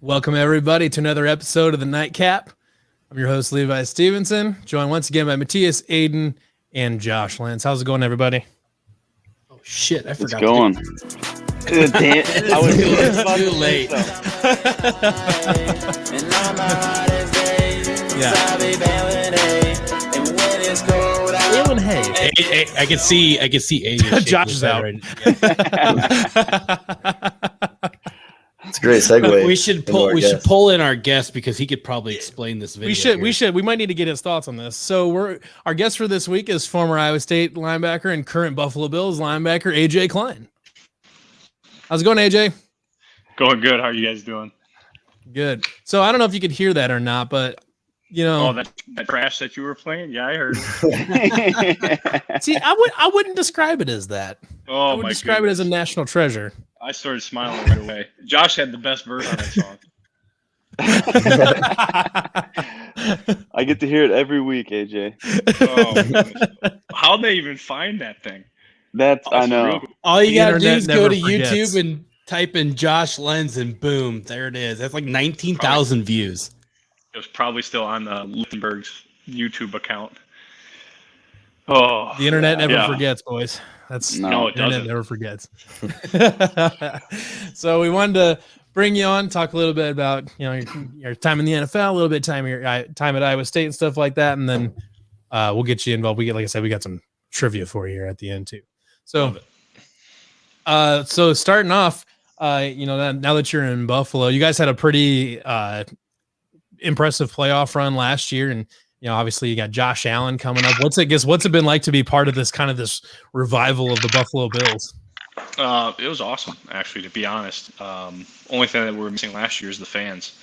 Welcome, everybody, to another episode of the Nightcap. I'm your host, Levi Stevenson, joined once again by Matthias, Aiden, and Josh Lance. How's it going, everybody? Oh, shit. I forgot. It's going. I was too late. Hey, I can see AJ. Josh is out. Right. It's a great segue. We should pull in our guest because he could probably explain this video. We might need to get his thoughts on this. So our guest for this week is former Iowa State linebacker and current Buffalo Bills linebacker AJ Klein. How's it going, AJ? Going good. How are you guys doing? Good. So I don't know if you could hear that or not, but you know, that crash that you were playing. Yeah, I heard. See, I wouldn't describe it as that. Oh, I would describe it as a national treasure. I started smiling right away. Josh had the best verse on that song. I get to hear it every week, AJ. Oh, how'd they even find that thing? I know. All you gotta do internet is go to never forgets. YouTube and type in Josh Lenz and boom, there it is. That's like 19,000 views. It was probably still on Lichtenberg's YouTube account. Oh, The internet never forgets, boys. No, it internet doesn't. never forgets. So we wanted to bring you on, talk a little bit about your time in the NFL, a little bit of time at Iowa State and stuff like that, and then we'll get you involved. Like I said, we got some trivia for you here at the end too. So, so starting off, now that you're in Buffalo, you guys had a pretty impressive playoff run last year, and obviously you got Josh Allen coming up. What's it been like to be part of this revival of the Buffalo Bills? It was awesome, actually, to be honest. Only thing that we were missing last year is the fans.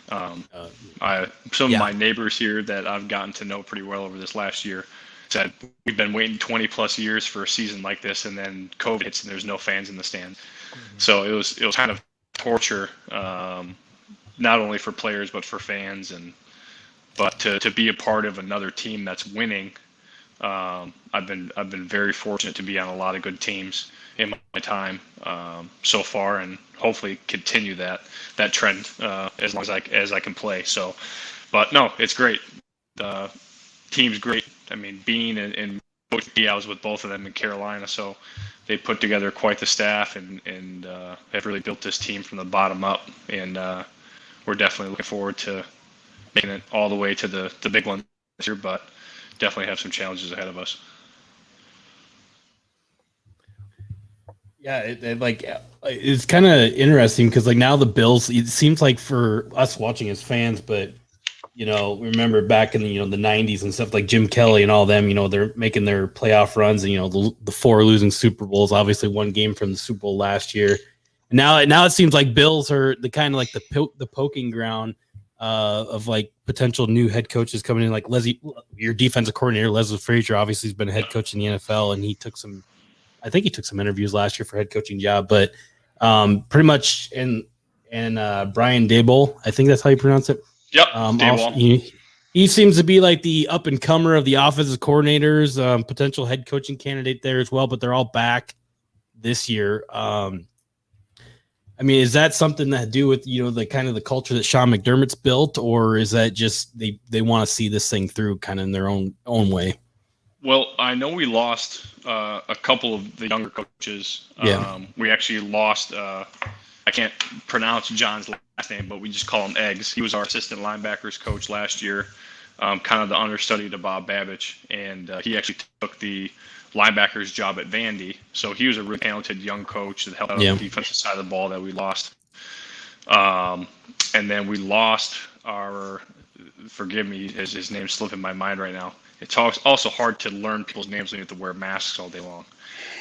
Some of my neighbors here that I've gotten to know pretty well over this last year said we've been waiting 20 plus years for a season like this, and then COVID hits and there's no fans in the stand. Mm-hmm. So it was kind of torture, not only for players but for fans, but to be a part of another team that's winning. I've been very fortunate to be on a lot of good teams in my time so far, and hopefully continue that trend as long as I can play. So, but no, it's great. The team's great. I mean, Bean and Coach B, I was with both of them in Carolina, so they put together quite the staff and have really built this team from the bottom up. And we're definitely looking forward to making it all the way to the big one this year, but definitely have some challenges ahead of us. Yeah, it's kind of interesting because now the Bills, it seems like for us watching as fans, but remember back in the 90s and stuff, like Jim Kelly and all them, they're making their playoff runs, and the 4 losing Super Bowls, obviously one game from the Super Bowl last year. And now it seems like Bills are the kind of like the poking ground of like potential new head coaches coming in, like your defensive coordinator, Leslie Frazier, obviously has been a head coach in the NFL, and he took some interviews last year for head coaching job, but pretty much and Brian Daboll, I think that's how you pronounce it. Yep. He seems to be like the up and comer of the offensive coordinators, potential head coaching candidate there as well, but they're all back this year. I mean, is that something that do with, the kind of the culture that Sean McDermott's built, or is that just they want to see this thing through kind of in their own way? Well, I know we lost a couple of the younger coaches. We actually lost, I can't pronounce John's last name, but we just call him Eggs. He was our assistant linebackers coach last year, kind of the understudy to Bob Babich, and he actually took the linebackers job at Vandy. So he was a really talented young coach that helped out on the defensive side of the ball that we lost. And then we lost forgive me, his name's slipping my mind right now. It's also hard to learn people's names when you have to wear masks all day long.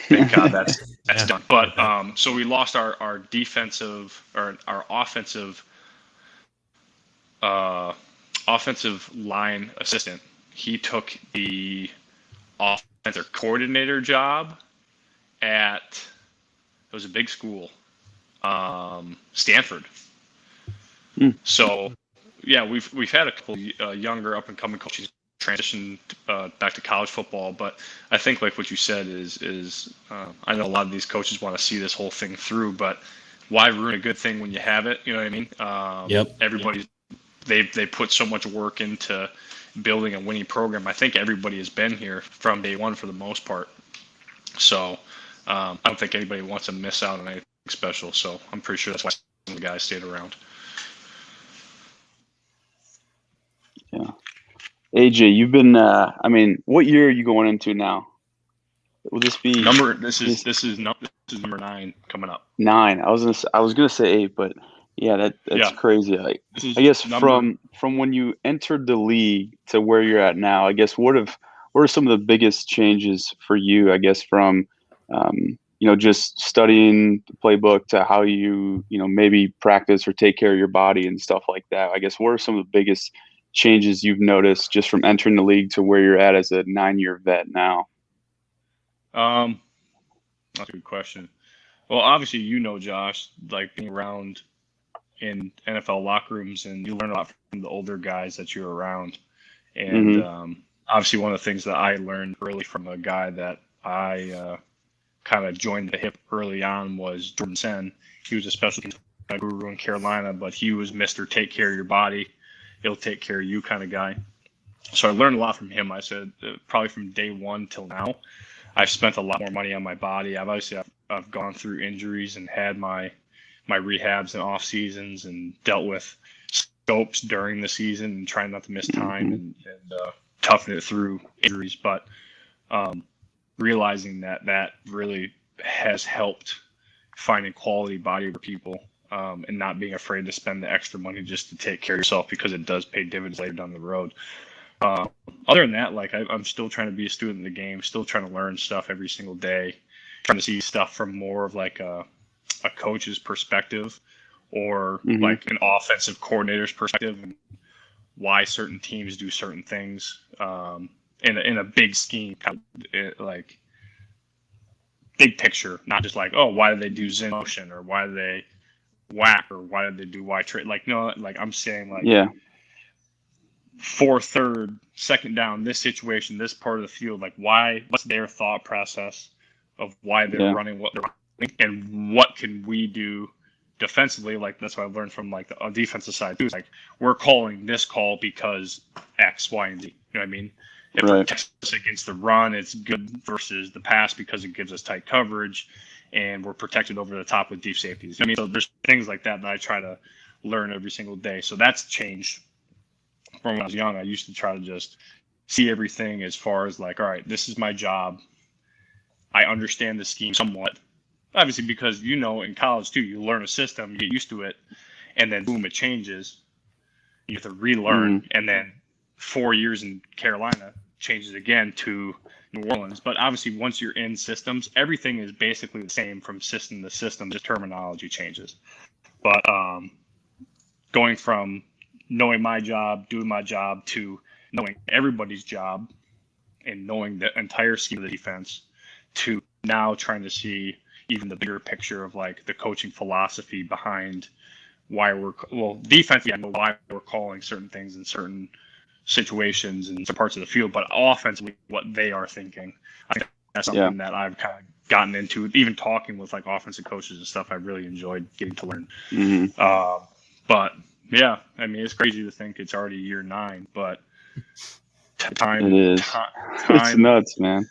Thank God that's done. But so we lost our offensive line assistant. He took the offensive coordinator job it was a big school, Stanford. So yeah, we've had a couple younger up and coming coaches transition back to college football, but I think like what you said is I know a lot of these coaches want to see this whole thing through, but why ruin a good thing when you have it? You know what I mean? Yep. Everybody, they put so much work into building a winning program. I think everybody has been here from day one for the most part. So I don't think anybody wants to miss out on anything special. So I'm pretty sure that's why some of the guys stayed around. Yeah. AJ, you've been. I mean, what year are you going into now? Will this be This is number 9 coming up. 9? I was gonna say 8, but yeah, that's crazy. I guess from when you entered the league to where you're at now, I guess what are some of the biggest changes for you? I guess from just studying the playbook to how you maybe practice or take care of your body and stuff like that. I guess what are some of the biggest changes you've noticed just from entering the league to where you're at as a 9-year vet now? That's a good question. Well, obviously, Josh, like being around in NFL locker rooms, and you learn a lot from the older guys that you're around. And obviously, one of the things that I learned early from a guy that I kind of joined the hip early on was Jordan Sen. He was a special teams guru in Carolina, but he was Mr. Take care of your body. He'll take care of you kind of guy. So I learned a lot from him. I said probably from day one till now, I've spent a lot more money on my body. I've gone through injuries and had my rehabs and off seasons and dealt with scopes during the season and trying not to miss time and toughen it through injuries. But realizing that really has helped finding quality body for people and not being afraid to spend the extra money just to take care of yourself, because it does pay dividends later down the road. Other than that, like I'm still trying to be a student of the game, still trying to learn stuff every single day, trying to see stuff from more of like a coach's perspective or like an offensive coordinator's perspective, and why certain teams do certain things in a big scheme, kind of, like big picture, not just like, oh, why do they do zone motion, or why do they whack, or why did they do Y trade? Like, no, like I'm saying, like, yeah, 4th, 3rd, 2nd down, this situation, this part of the field, like what's their thought process of why they're running what they're running, and what can we do defensively? Like that's what I learned from like the defensive side too. It's like we're calling this call because X, Y, and Z. You know what I mean? It protects us against the run. It's good versus the pass because it gives us tight coverage, and we're protected over the top with deep safeties. I mean, so there's things like that I try to learn every single day. So that's changed from when I was young. I used to try to just see everything as far as like, all right, this is my job. I understand the scheme somewhat. Obviously, because in college too, you learn a system, you get used to it, and then boom, it changes. You have to relearn, and then 4 years in Carolina changes again to New Orleans. But obviously, once you're in systems, everything is basically the same from system to system. Just terminology changes. But going from knowing my job, doing my job, to knowing everybody's job and knowing the entire scheme of the defense, to now trying to see even the bigger picture of like the coaching philosophy behind why defensively, I know why we're calling certain things in certain situations and some parts of the field, but offensively, what they are thinking. I think that's something that I've kind of gotten into, even talking with like offensive coaches and stuff. I really enjoyed getting to learn. But yeah, I mean, it's crazy to think it's already year 9, but time it is. It's nuts, man.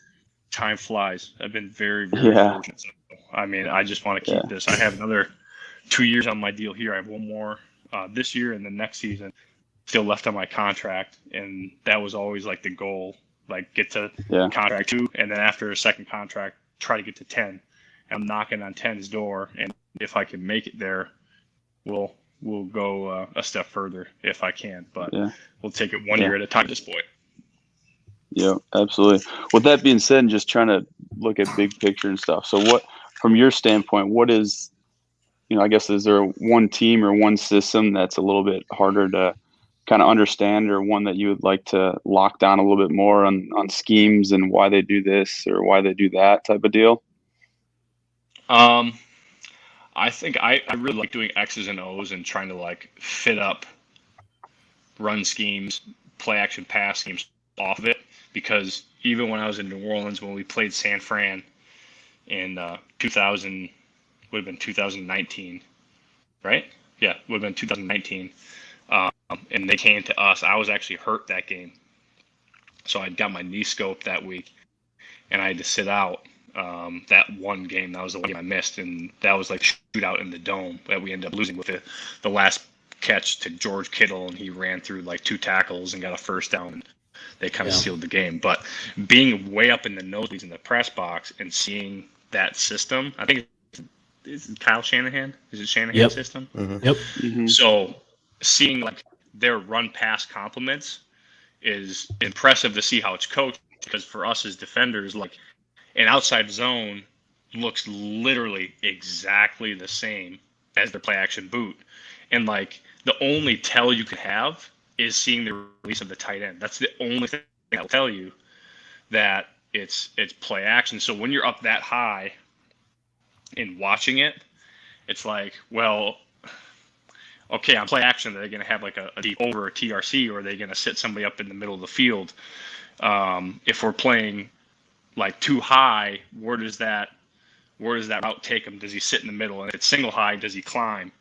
Time flies. I've been very, very fortunate. So, I mean, I just want to keep this. I have another 2 years on my deal here. I have one more this year, and the next season still left on my contract, and that was always like the goal, like get to contract 2, and then after a second contract, try to get to 10. I'm knocking on 10's door, and if I can make it there, we'll go a step further if I can, but we'll take it 1 year at a time at this point. Yeah, absolutely. With that being said, and just trying to look at big picture and stuff. So what, from your standpoint, what is, I guess, is there one team or one system that's a little bit harder to kind of understand, or one that you would like to lock down a little bit more on schemes and why they do this or why they do that type of deal? I think I really like doing X's and O's and trying to like fit up run schemes, play action pass schemes off of it, because even when I was in New Orleans, when we played San Fran in 2019, right? Yeah, it would have been 2019. And they came to us. I was actually hurt that game. So I got my knee scoped that week, and I had to sit out that one game. That was the one game I missed, and that was like shootout in the dome that we ended up losing with the last catch to George Kittle, and he ran through like 2 tackles and got a first down. And they kind of sealed the game. But being way up in the nosebleeds in the press box and seeing that system, I think it's Kyle Shanahan. Is it Shanahan's system? Mm-hmm. Yep. Mm-hmm. So seeing like their run pass complements is impressive to see how it's coached, because for us as defenders, like an outside zone looks literally exactly the same as their play action boot. And like the only tell you can have is seeing the release of the tight end. That's the only thing that will tell you that it's play action. So when you're up that high and watching it, it's like, well, okay, on play action, are they going to have like a deep over a TRC, or are they going to sit somebody up in the middle of the field? If we're playing like too high, where does that route take him? Does he sit in the middle? And if it's single high, does he climb?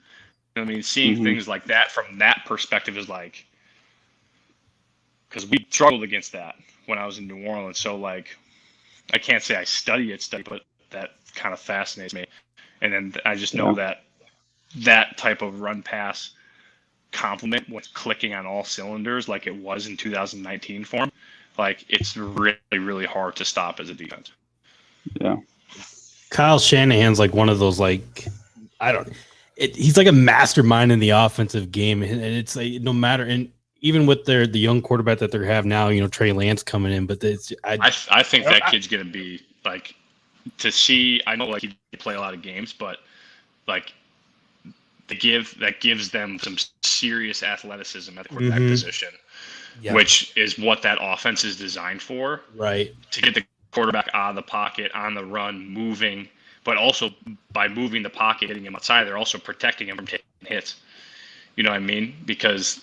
I mean, seeing things like that from that perspective is like, because we struggled against that when I was in New Orleans. So like, I can't say I study it, but that kind of fascinates me. And then I just know that type of run pass complement was clicking on all cylinders like it was in 2019 form. Like it's really, really hard to stop as a defense. Yeah. Kyle Shanahan's like one of those, like, he's like a mastermind in the offensive game. And it's like, no matter, and even with the young quarterback that they have now, Trey Lance coming in, but I think that kid's going to be like, to see, I know like he play a lot of games, but like that gives them some serious athleticism at the quarterback position, which is what that offense is designed for. Right. To get the quarterback out of the pocket, on the run, moving, but also by moving the pocket, hitting him outside, they're also protecting him from taking hits. You know what I mean? Because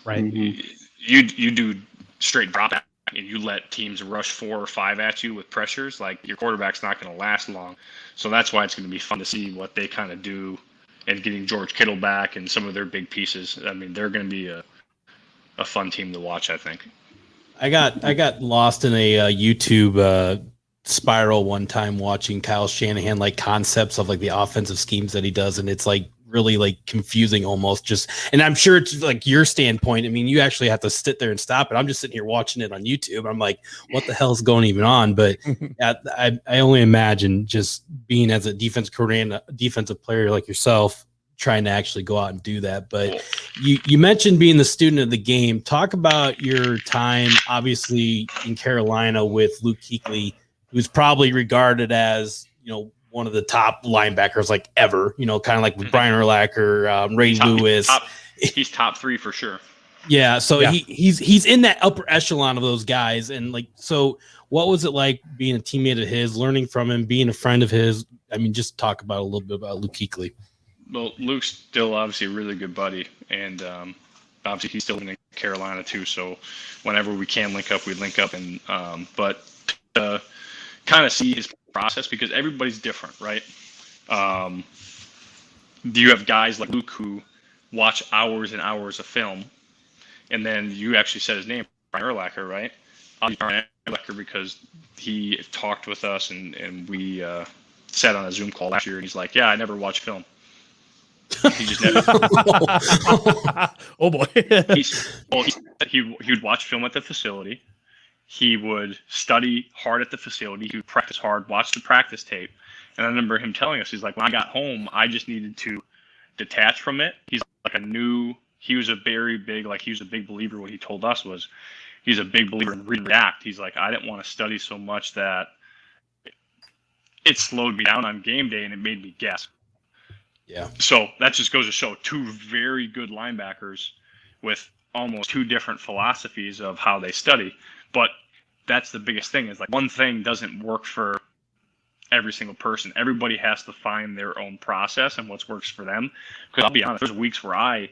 you do straight drop back and you let teams rush 4 or 5 at you with pressures, like your quarterback's not going to last long. So that's why it's going to be fun to see what they kind of do, and getting George Kittle back and some of their big pieces. I mean, they're going to be a fun team to watch, I think. I got lost in a YouTube spiral one time watching Kyle Shanahan, like concepts of like the offensive schemes that he does, and it's like really like confusing almost. Just, and I'm sure it's like your standpoint. I mean, you actually have to sit there and stop it. I'm just sitting here watching it on YouTube. I'm like, what the hell is going even on? But I only imagine just being as a defense coordinator, defensive player like yourself, trying to actually go out and do that. But you mentioned being the student of the game. Talk about your time, obviously in Carolina with Luke Kuechly, who's probably regarded as, one of the top linebackers like ever, kind of like with Brian Urlacher, Ray Lewis. He's top 3 for sure. Yeah. So he's in that upper echelon of those guys. And like, so what was it like being a teammate of his, learning from him, being a friend of his? I mean, just talk about a little bit about Luke Kuechly. Well, Luke's still obviously a really good buddy, and obviously he's still living in Carolina too. So whenever we can link up, we link up. And but kind of see his process, because everybody's different, right? You have guys like Luke who watch hours and hours of film, and then you actually said his name, Brian Urlacher, right? Brian Urlacher, because he talked with us and we sat on a Zoom call last year, and he's like, "Yeah, I never watch film." He just never. Oh boy. He would watch film at the facility. He would study hard at the facility. He would practice hard, watch the practice tape. And I remember him telling us, he's like, when I got home, I just needed to detach from it. He's like he was a very big, like he was a big believer. What he told us was he's a big believer in read and react. He's like, I didn't want to study so much that it slowed me down on game day and it made me guess. Yeah. So that just goes to show 2 very good linebackers with almost 2 different philosophies of how they study. But that's the biggest thing, is like one thing doesn't work for every single person. Everybody has to find their own process and what works for them. Because I'll be honest, there's weeks where I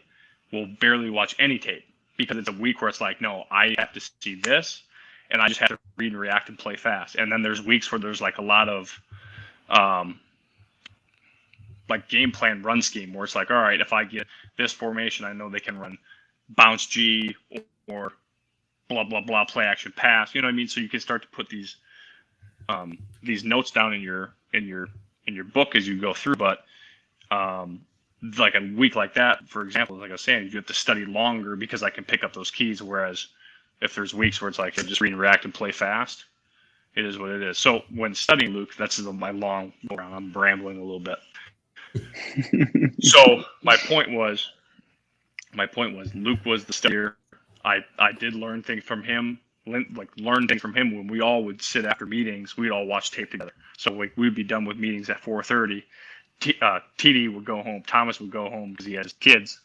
will barely watch any tape, because it's a week where it's like, no, I have to see this, and I just have to read and react and play fast. And then there's weeks where there's like a lot of like game plan run scheme where it's like, all right, if I get this formation, I know they can run bounce G or blah blah blah play action pass. You know what I mean? So you can start to put these notes down in your book as you go through. But like a week like that, for example, like I was saying, you have to study longer because I can pick up those keys. Whereas if there's weeks where it's like I just read and react and play fast, it is what it is. So when studying Luke, that's my long go around. I'm rambling a little bit. So my point was Luke was the studier. I did learn things from him. Learn things from him when we all would sit after meetings. We'd all watch tape together. So we'd be done with meetings at 4:30. TD would go home. Thomas would go home because he has kids,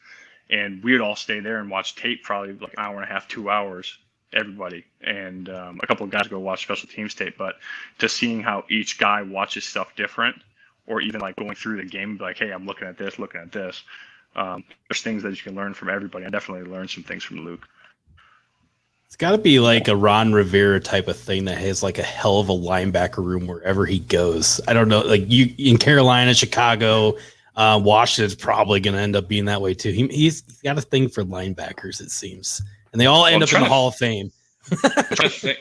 and we would all stay there and watch tape probably like an hour and a half, 2 hours. Everybody, and a couple of guys go watch special teams tape. But to seeing how each guy watches stuff different, or even like going through the game, like, hey, I'm looking at this. There's things that you can learn from everybody. I definitely learned some things from Luke. It's got to be like a Ron Rivera type of thing that has like a hell of a linebacker room wherever he goes. I don't know, like you in Carolina, Chicago, Washington's probably going to end up being that way too. He's got a thing for linebackers, it seems, and they all end up in the Hall of Fame.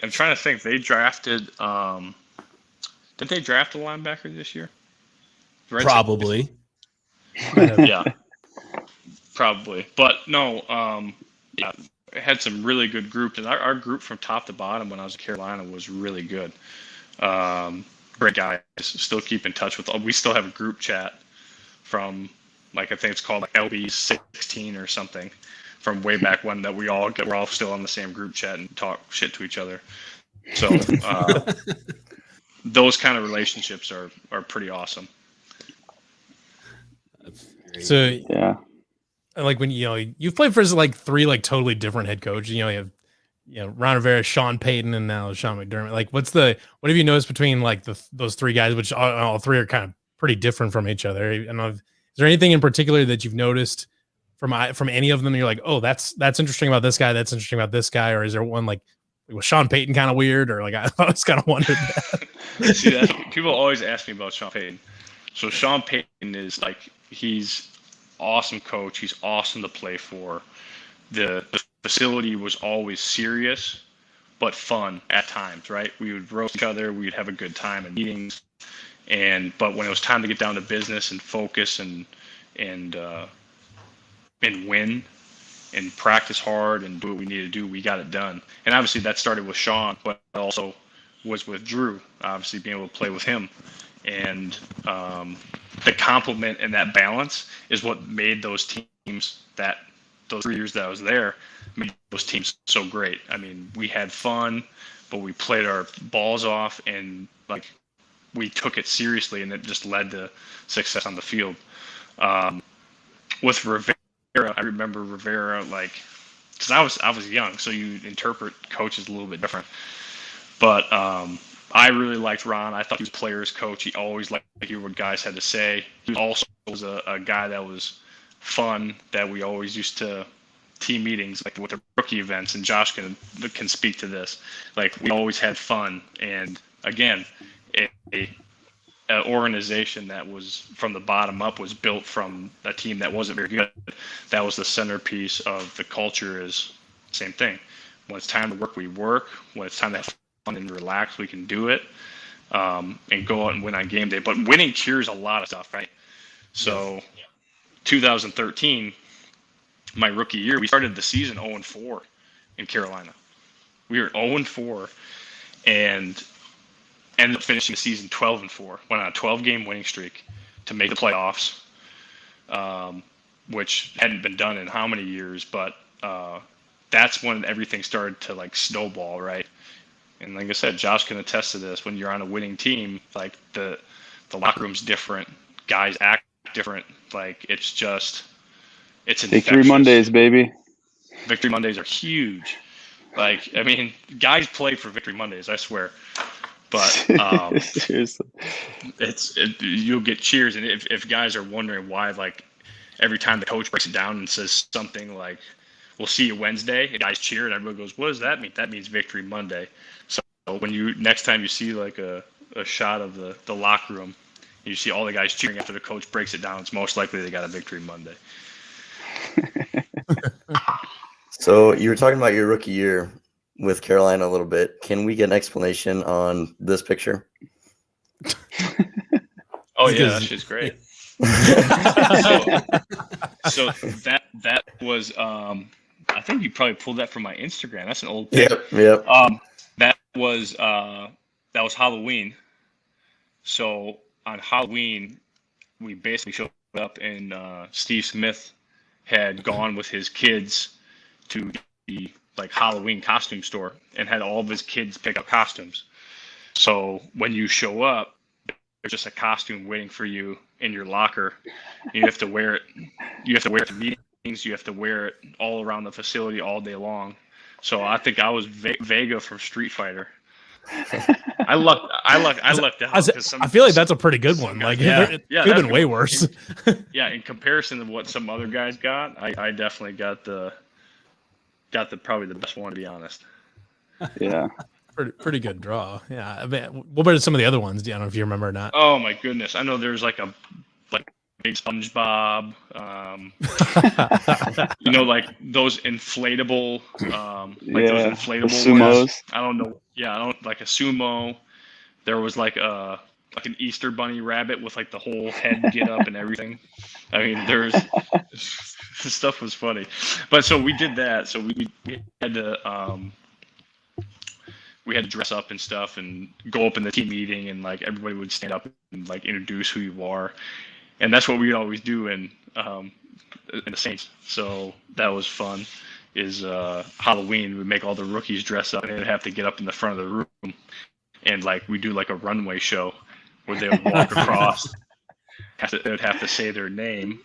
I'm trying to think. They drafted. Did they draft a linebacker this year? Probably. Yeah. Probably, but no. Yeah. Had some really good groups, and our group from top to bottom when I was in Carolina was really good. Great guys. Still keep in touch with. We still have a group chat from like I think it's called like LB 16 or something from way back when that we're all still on the same group chat and talk shit to each other. So those kind of relationships are pretty awesome. So yeah. Like when you've played for like three like totally different head coaches. You have Ron Rivera, Sean Payton, and now Sean McDermott. Like what have you noticed between like those three guys, which all three are kind of pretty different from each other? I don't know, is there anything in particular that you've noticed from any of them? And you're like, oh, that's interesting about this guy. That's interesting about this guy. Or is there one like was Sean Payton kind of weird? Or like I always kind of wondered that. See that people always ask me about Sean Payton. So Sean Payton is like he's awesome coach. He's awesome to play for. The facility was always serious, but fun at times, right? We would roast each other. We'd have a good time in meetings. But when it was time to get down to business and focus and win and practice hard and do what we needed to do, we got it done. And obviously that started with Sean, but also was with Drew, obviously being able to play with him. And the compliment and that balance is what made those teams those 3 years that I was there, made those teams so great. I mean, we had fun, but we played our balls off and like we took it seriously, and it just led to success on the field. With Rivera, I remember Rivera because I was young, so you interpret coaches a little bit different. But I really liked Ron. I thought he was a player's coach. He always liked to hear what guys had to say. He also was a guy that was fun, that we always used to team meetings, like with the rookie events, and Josh can speak to this. Like we always had fun. And again, an organization that was from the bottom up was built from a team that wasn't very good. That was the centerpiece of the culture is same thing. When it's time to work, we work. When it's time to have fun and relax, we can do it and go out and win on game day. But winning cures a lot of stuff, right? So 2013, my rookie year, we started the season 0-4 in Carolina. We were 0-4 and ended up finishing the season 12-4. Went on a 12-game winning streak to make the playoffs, which hadn't been done in how many years, but that's when everything started to like snowball, right? And like I said, Josh can attest to this. When you're on a winning team, like the locker room's different, guys act different. Like it's infectious. Victory Mondays, baby. Victory Mondays are huge. Like, I mean, guys play for Victory Mondays, I swear. But seriously, you'll get cheers. And if guys are wondering why, like every time the coach breaks it down and says something like, "We'll see you Wednesday," and guys cheer, and everyone goes, "What does that mean?" That means Victory Monday. So when next time you see like a shot of the locker room, You see all the guys cheering after the coach breaks it down. It's most likely they got a victory Monday. So you were talking about your rookie year with Carolina a little bit. Can we get an explanation on this picture? Oh yeah, that shit's great. so that was I think you probably pulled that from my Instagram. That's an old picture. Yep. That was Halloween. So on Halloween, we basically showed up, and Steve Smith had gone with his kids to the like Halloween costume store and had all of his kids pick up costumes. So when you show up, there's just a costume waiting for you in your locker. You have to wear it. You have to wear it to meetings. You have to wear it all around the facility all day long. So I think I was Vega from Street Fighter. I lucked out. I feel like that's a pretty good one. Like, it could have been way worse. In comparison to what some other guys got, I definitely got the probably the best one, to be honest. Yeah. Pretty good draw. Yeah. I mean, what about some of the other ones? I don't know if you remember or not. Oh my goodness. I know there's like big SpongeBob, like those inflatable, those inflatable sumos. Ones. I don't know. Yeah, I don't like a sumo. There was like an Easter bunny rabbit with like the whole head get up and everything. I mean, the stuff was funny, but so we did that. So we had to dress up and stuff and go up in the team meeting, and like everybody would stand up and like introduce who you are. And that's what we always do in the Saints. So that was fun. Is Halloween, we make all the rookies dress up, and they'd have to get up in the front of the room, and like we do like a runway show where they would walk across. They would have to say their name,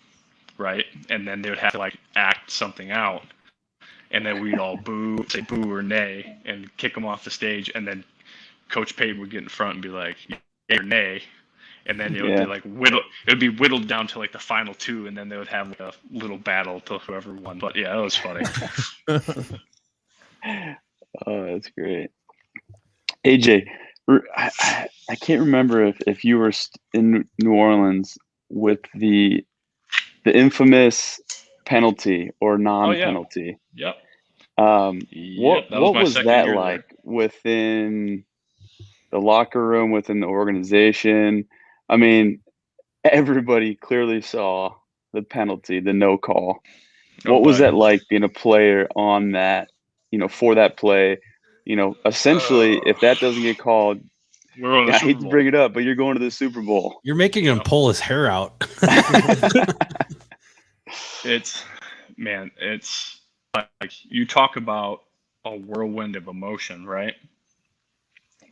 right, and then they would have to like act something out, and then we'd all say boo or nay, and kick them off the stage, and then Coach Payton would get in front and be like, yay or nay. And then it would be like it would be whittled down to like the final two, and then they would have like a little battle to whoever won. But yeah, that was funny. Oh, that's great. AJ, I can't remember if you were in New Orleans with the infamous penalty or non-penalty. Yep. What was that like within the locker room, within the organization? I mean, everybody clearly saw the penalty, the no call. What was that like being a player on that, for that play? Essentially, if that doesn't get called, I hate to bring it up, but you're going to the Super Bowl. You're making him pull his hair out. It's like you talk about a whirlwind of emotion, right?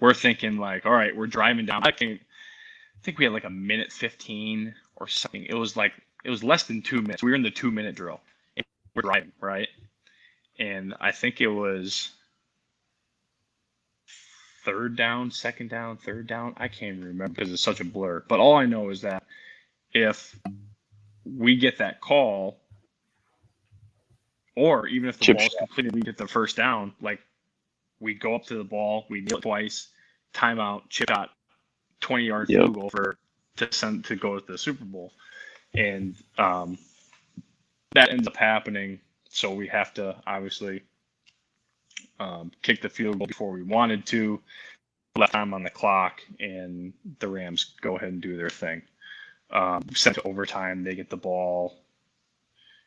We're thinking like, all right, we're driving down. I think we had like a minute 15 or something. It was less than 2 minutes. We were in the 2-minute drill. And we're driving, right? And I think it was third down, second down, third down. I can't even remember because it's such a blur. But all I know is that if we get that call, or even if the ball's completed, we get the first down, like we go up to the ball, we kneel it twice, timeout, chip shot, 20-yard field goal to go to the Super Bowl. And that ends up happening. So we have to obviously kick the field goal before we wanted to, left time on the clock, and the Rams go ahead and do their thing. Sent to overtime, they get the ball,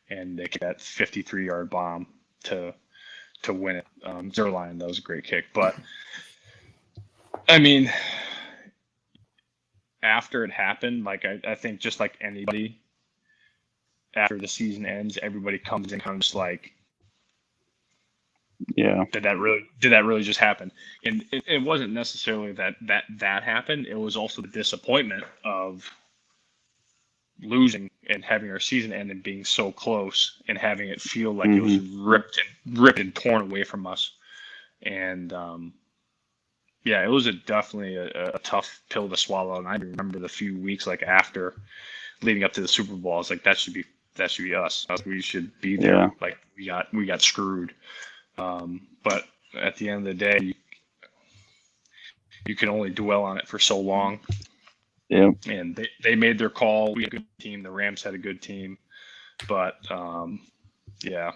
and they get that 53-yard bomb to win it. Zerline, that was a great kick. But, I mean, after it happened, like I think just like anybody, after the season ends, everybody comes in kind of just like, yeah, did that really just happen? And it wasn't necessarily that happened. It was also the disappointment of losing and having our season end and being so close and having it feel like it was ripped and torn away from us. And it was definitely a tough pill to swallow. And I remember the few weeks like after leading up to the Super Bowl, I was like, that should be us. We should be there. Yeah. Like we got screwed. But at the end of the day, you can only dwell on it for so long. Yeah. And they made their call. We had a good team. The Rams had a good team. But, yeah.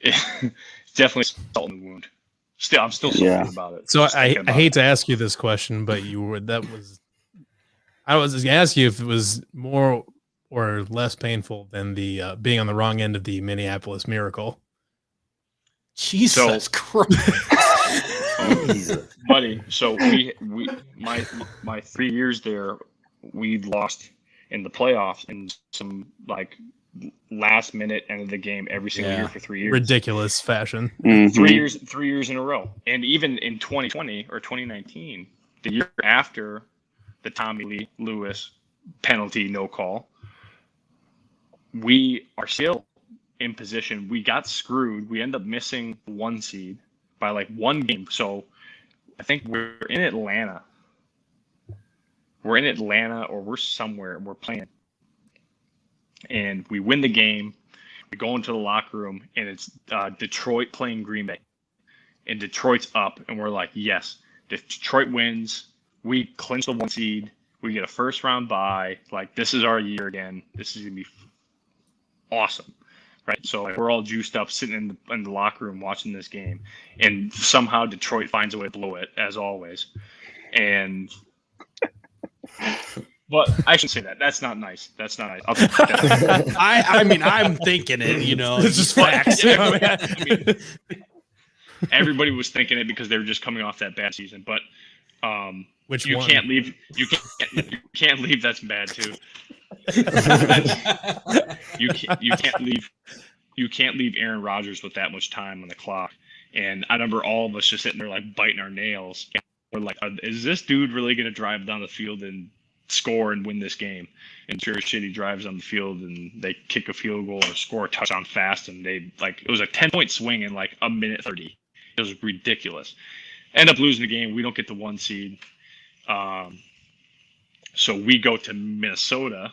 It's definitely salt in the wound. I'm still salty about it. So I hate to ask you this question, but I was going to ask you if it was more or less painful than the being on the wrong end of the Minneapolis Miracle. Jesus Christ. Buddy, so my 3 years there, we lost in the playoffs in some like last minute end of the game every single year for 3 years. Ridiculous fashion. Mm-hmm. 3 years in a row. And even in 2020 or 2019, the year after the Tommy Lee Lewis penalty no call, we are still in position. We got screwed. We end up missing 1 seed by like 1 game. So I think we're in Atlanta. We're in Atlanta or we're somewhere. We're playing. And we win the game. We go into the locker room, and it's Detroit playing Green Bay. And Detroit's up, and we're like, yes, Detroit wins. We clinch the 1 seed. We get a first-round bye. Like, this is our year again. This is going to be awesome. Right? So like, we're all juiced up, sitting in the locker room watching this game. And somehow Detroit finds a way to blow it, as always. And... But I shouldn't say that. That's not nice. That's not nice. I'll take that. I mean, I'm thinking it, you know. It's just facts. I mean, everybody was thinking it because they were just coming off that bad season. But Which you one? can't leave. You can't leave. That's bad too. You can't leave. You can't leave Aaron Rodgers with that much time on the clock. And I remember all of us just sitting there like biting our nails. And we're like, is this dude really going to drive down the field and score and win this game? And sure as shit, he drives on the field and they kick a field goal or score a touchdown fast, and they like it was a 10-point swing in like a minute 30. It was ridiculous. End up losing the game. We don't get the 1 seed. So we go to Minnesota.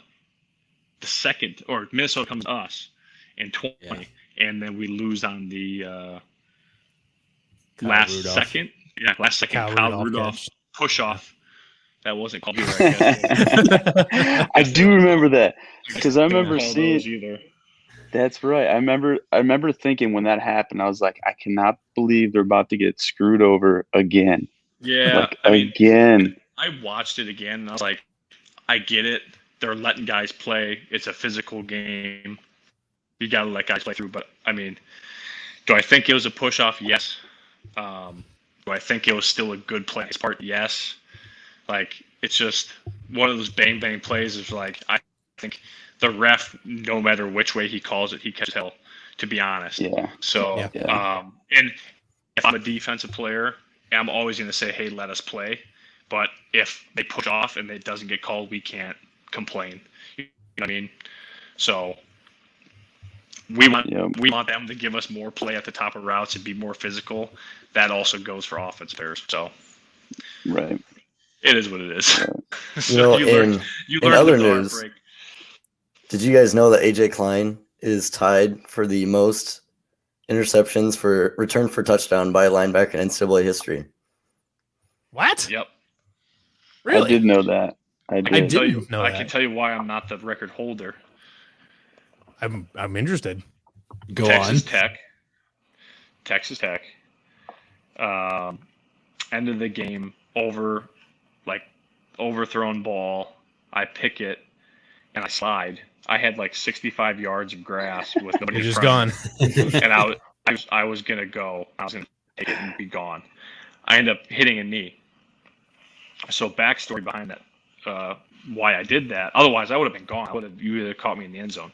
Minnesota comes to us in 20, and then we lose on the last second. Yeah, last second. Kyle Rudolph push off. That wasn't called either, I guess. I do remember that because I remember seeing. That's right. I remember thinking when that happened, I was like, I cannot believe they're about to get screwed over again. Yeah, like, again. I watched it again, and I was like, I get it. They're letting guys play. It's a physical game. You got to let guys play through. But I mean, do I think it was a push off? Yes. Do I think it was still a good play? Part yes. Like, it's just one of those bang plays. Is like, I think the ref, no matter which way he calls it, he catches hell, to be honest. Yeah. So, and if I'm a defensive player, I'm always going to say, hey, let us play. But if they push off and it doesn't get called, we can't complain. You know what I mean? So we want them to give us more play at the top of routes and be more physical. That also goes for offense players. So right. It is what it is. Yeah. So you learn in other news, did you guys know that AJ Klein is tied for the most interceptions for return for touchdown by a linebacker in NCAA history? What? Yep. Really? I did know that. I can tell you why I'm not the record holder. I'm interested. Go Texas on. Texas Tech. End of the game, overthrown ball. I pick it and I slide. I had like 65 yards of grass with nobody. You're just gone. And I was gonna go. I was gonna take it and be gone. I end up hitting a knee. So backstory behind that, why I did that. Otherwise, I would have been gone. You would have caught me in the end zone.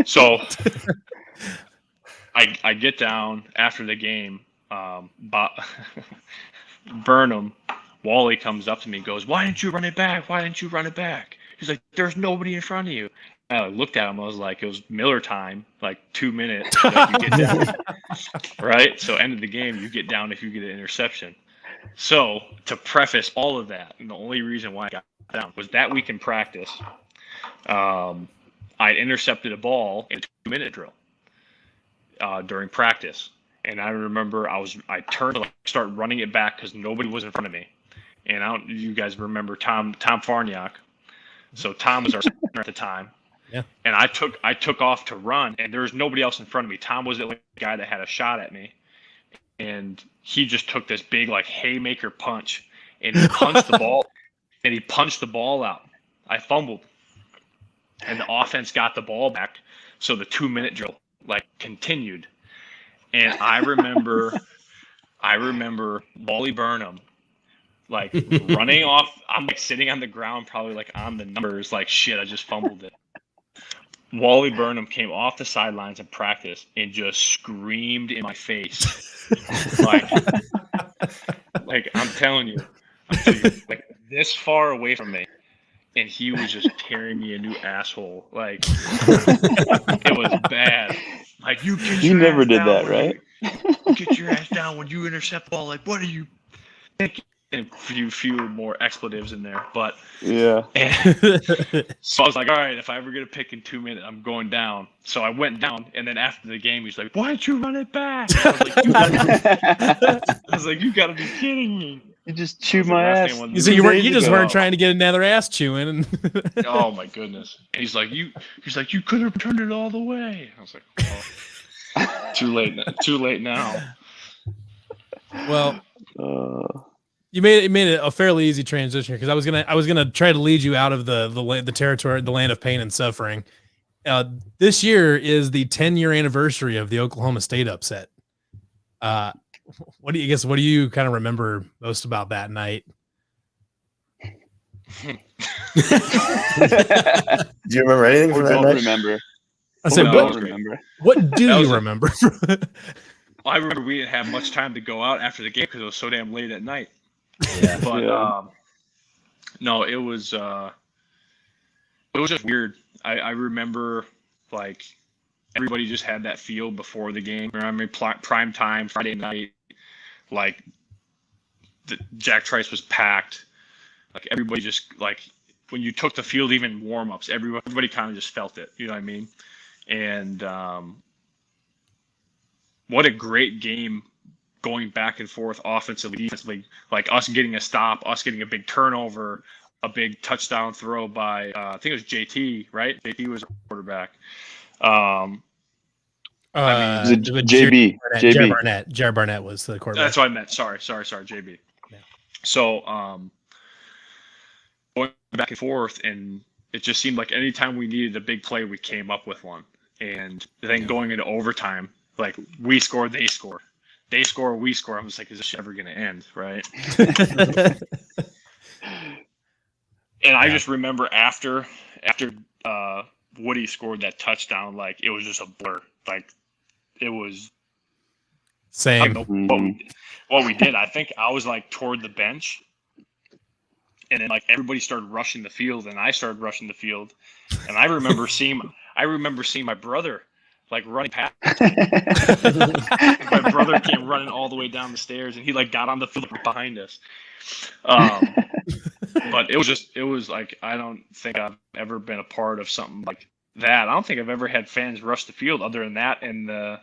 So I get down after the game. Burnham, Wally comes up to me and goes, "Why didn't you run it back? Why didn't you run it back?" He's like, "There's nobody in front of you." And I looked at him. I was like, it was Miller time, like 2 minutes. Like you get down, right? So end of the game, you get down if you get an interception. So to preface all of that, and the only reason why I got down was that week in practice, I intercepted a ball in a 2-minute drill during practice. And I remember I turned to start running it back because nobody was in front of me. and you guys remember Tom Farniak. So Tom was our center at the time. Yeah. And I took off to run, and there was nobody else in front of me. Tom was the guy that had a shot at me, and he just took this big like haymaker punch, and he punched the ball, and he punched the ball out. I fumbled, and the offense got the ball back, so the 2-minute drill like continued, and I remember Wally Burnham like running off. I'm like sitting on the ground, probably like on the numbers, like shit, I just fumbled it. Wally Burnham came off the sidelines in practice and just screamed in my face. like I'm telling you, like this far away from me. And he was just tearing me a new asshole. Like it was bad. Like you never did that, right? You get your ass down when you intercept the ball. Like what are you thinking? And a few more expletives in there, but yeah. So I was like, all right, if I ever get a pick in 2 minutes, I'm going down. So I went down, and then after the game, he's like, "Why'd you run it back?" I was like, "You gotta be kidding me!" You just chewed my ass. You see, you just weren't trying to get another ass chewing. Oh my goodness! And he's like, you could have turned it all the way. I was like, oh, too late now. Well. You made it a fairly easy transition because I was gonna try to lead you out of the territory, the land of pain and suffering. This year is the 10-year anniversary of the Oklahoma State upset. What do you kind of remember most about that night? Do you remember anything from that night? Remember. I said, remember. What do you remember? I remember we didn't have much time to go out after the game because it was so damn late at night. Yeah. But no, it was just weird. I remember like everybody just had that feel before the game. I mean, prime time Friday night, like the Jack Trice was packed. Like everybody just like when you took the field, even warm ups, everybody kind of just felt it. You know what I mean? And what a great game. Going back and forth offensively, defensively, like us getting a stop, us getting a big turnover, a big touchdown throw by, I think it was JT, right? JT was a quarterback. JB. Jared Barnett was the quarterback. That's what I meant. Sorry, JB. Yeah. So going back and forth, and it just seemed like anytime we needed a big play, we came up with one. And then going into overtime, like we scored, they scored. They score, we score. I'm just like, is this ever going to end, right? And I just remember after Woody scored that touchdown, like it was just a blur. Like it was same. I don't know what we did. I think I was like toward the bench, and then like everybody started rushing the field, and I started rushing the field, and I remember seeing my brother. Like running past. My brother came running all the way down the stairs, and he like got on the field behind us. But it was like I don't think I've ever been a part of something like that. I don't think I've ever had fans rush the field other than that in the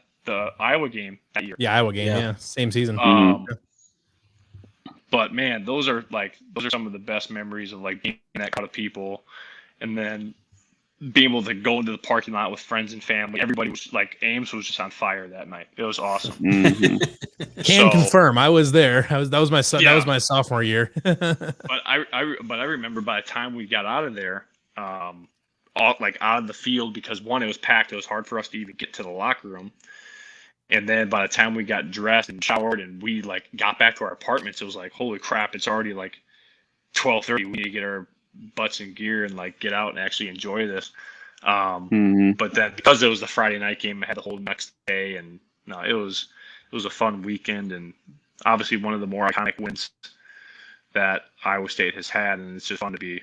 Iowa game that year. Yeah, Iowa game. Yeah, same season. But man, those are some of the best memories of like being in that crowd of people, and then being able to go into the parking lot with friends and family. Everybody was like, Ames was just on fire that night. It was awesome. Can confirm. I was there. That was my sophomore year. But I remember by the time we got out of there, out of the field, because one, it was packed. It was hard for us to even get to the locker room. And then by the time we got dressed and showered and we like got back to our apartments, it was like, holy crap, it's already like 12:30. We need to get our butts in gear and like get out and actually enjoy this. But then because it was the Friday night game, I had the whole next day, and no, it was a fun weekend, and obviously one of the more iconic wins that Iowa State has had, and it's just fun to be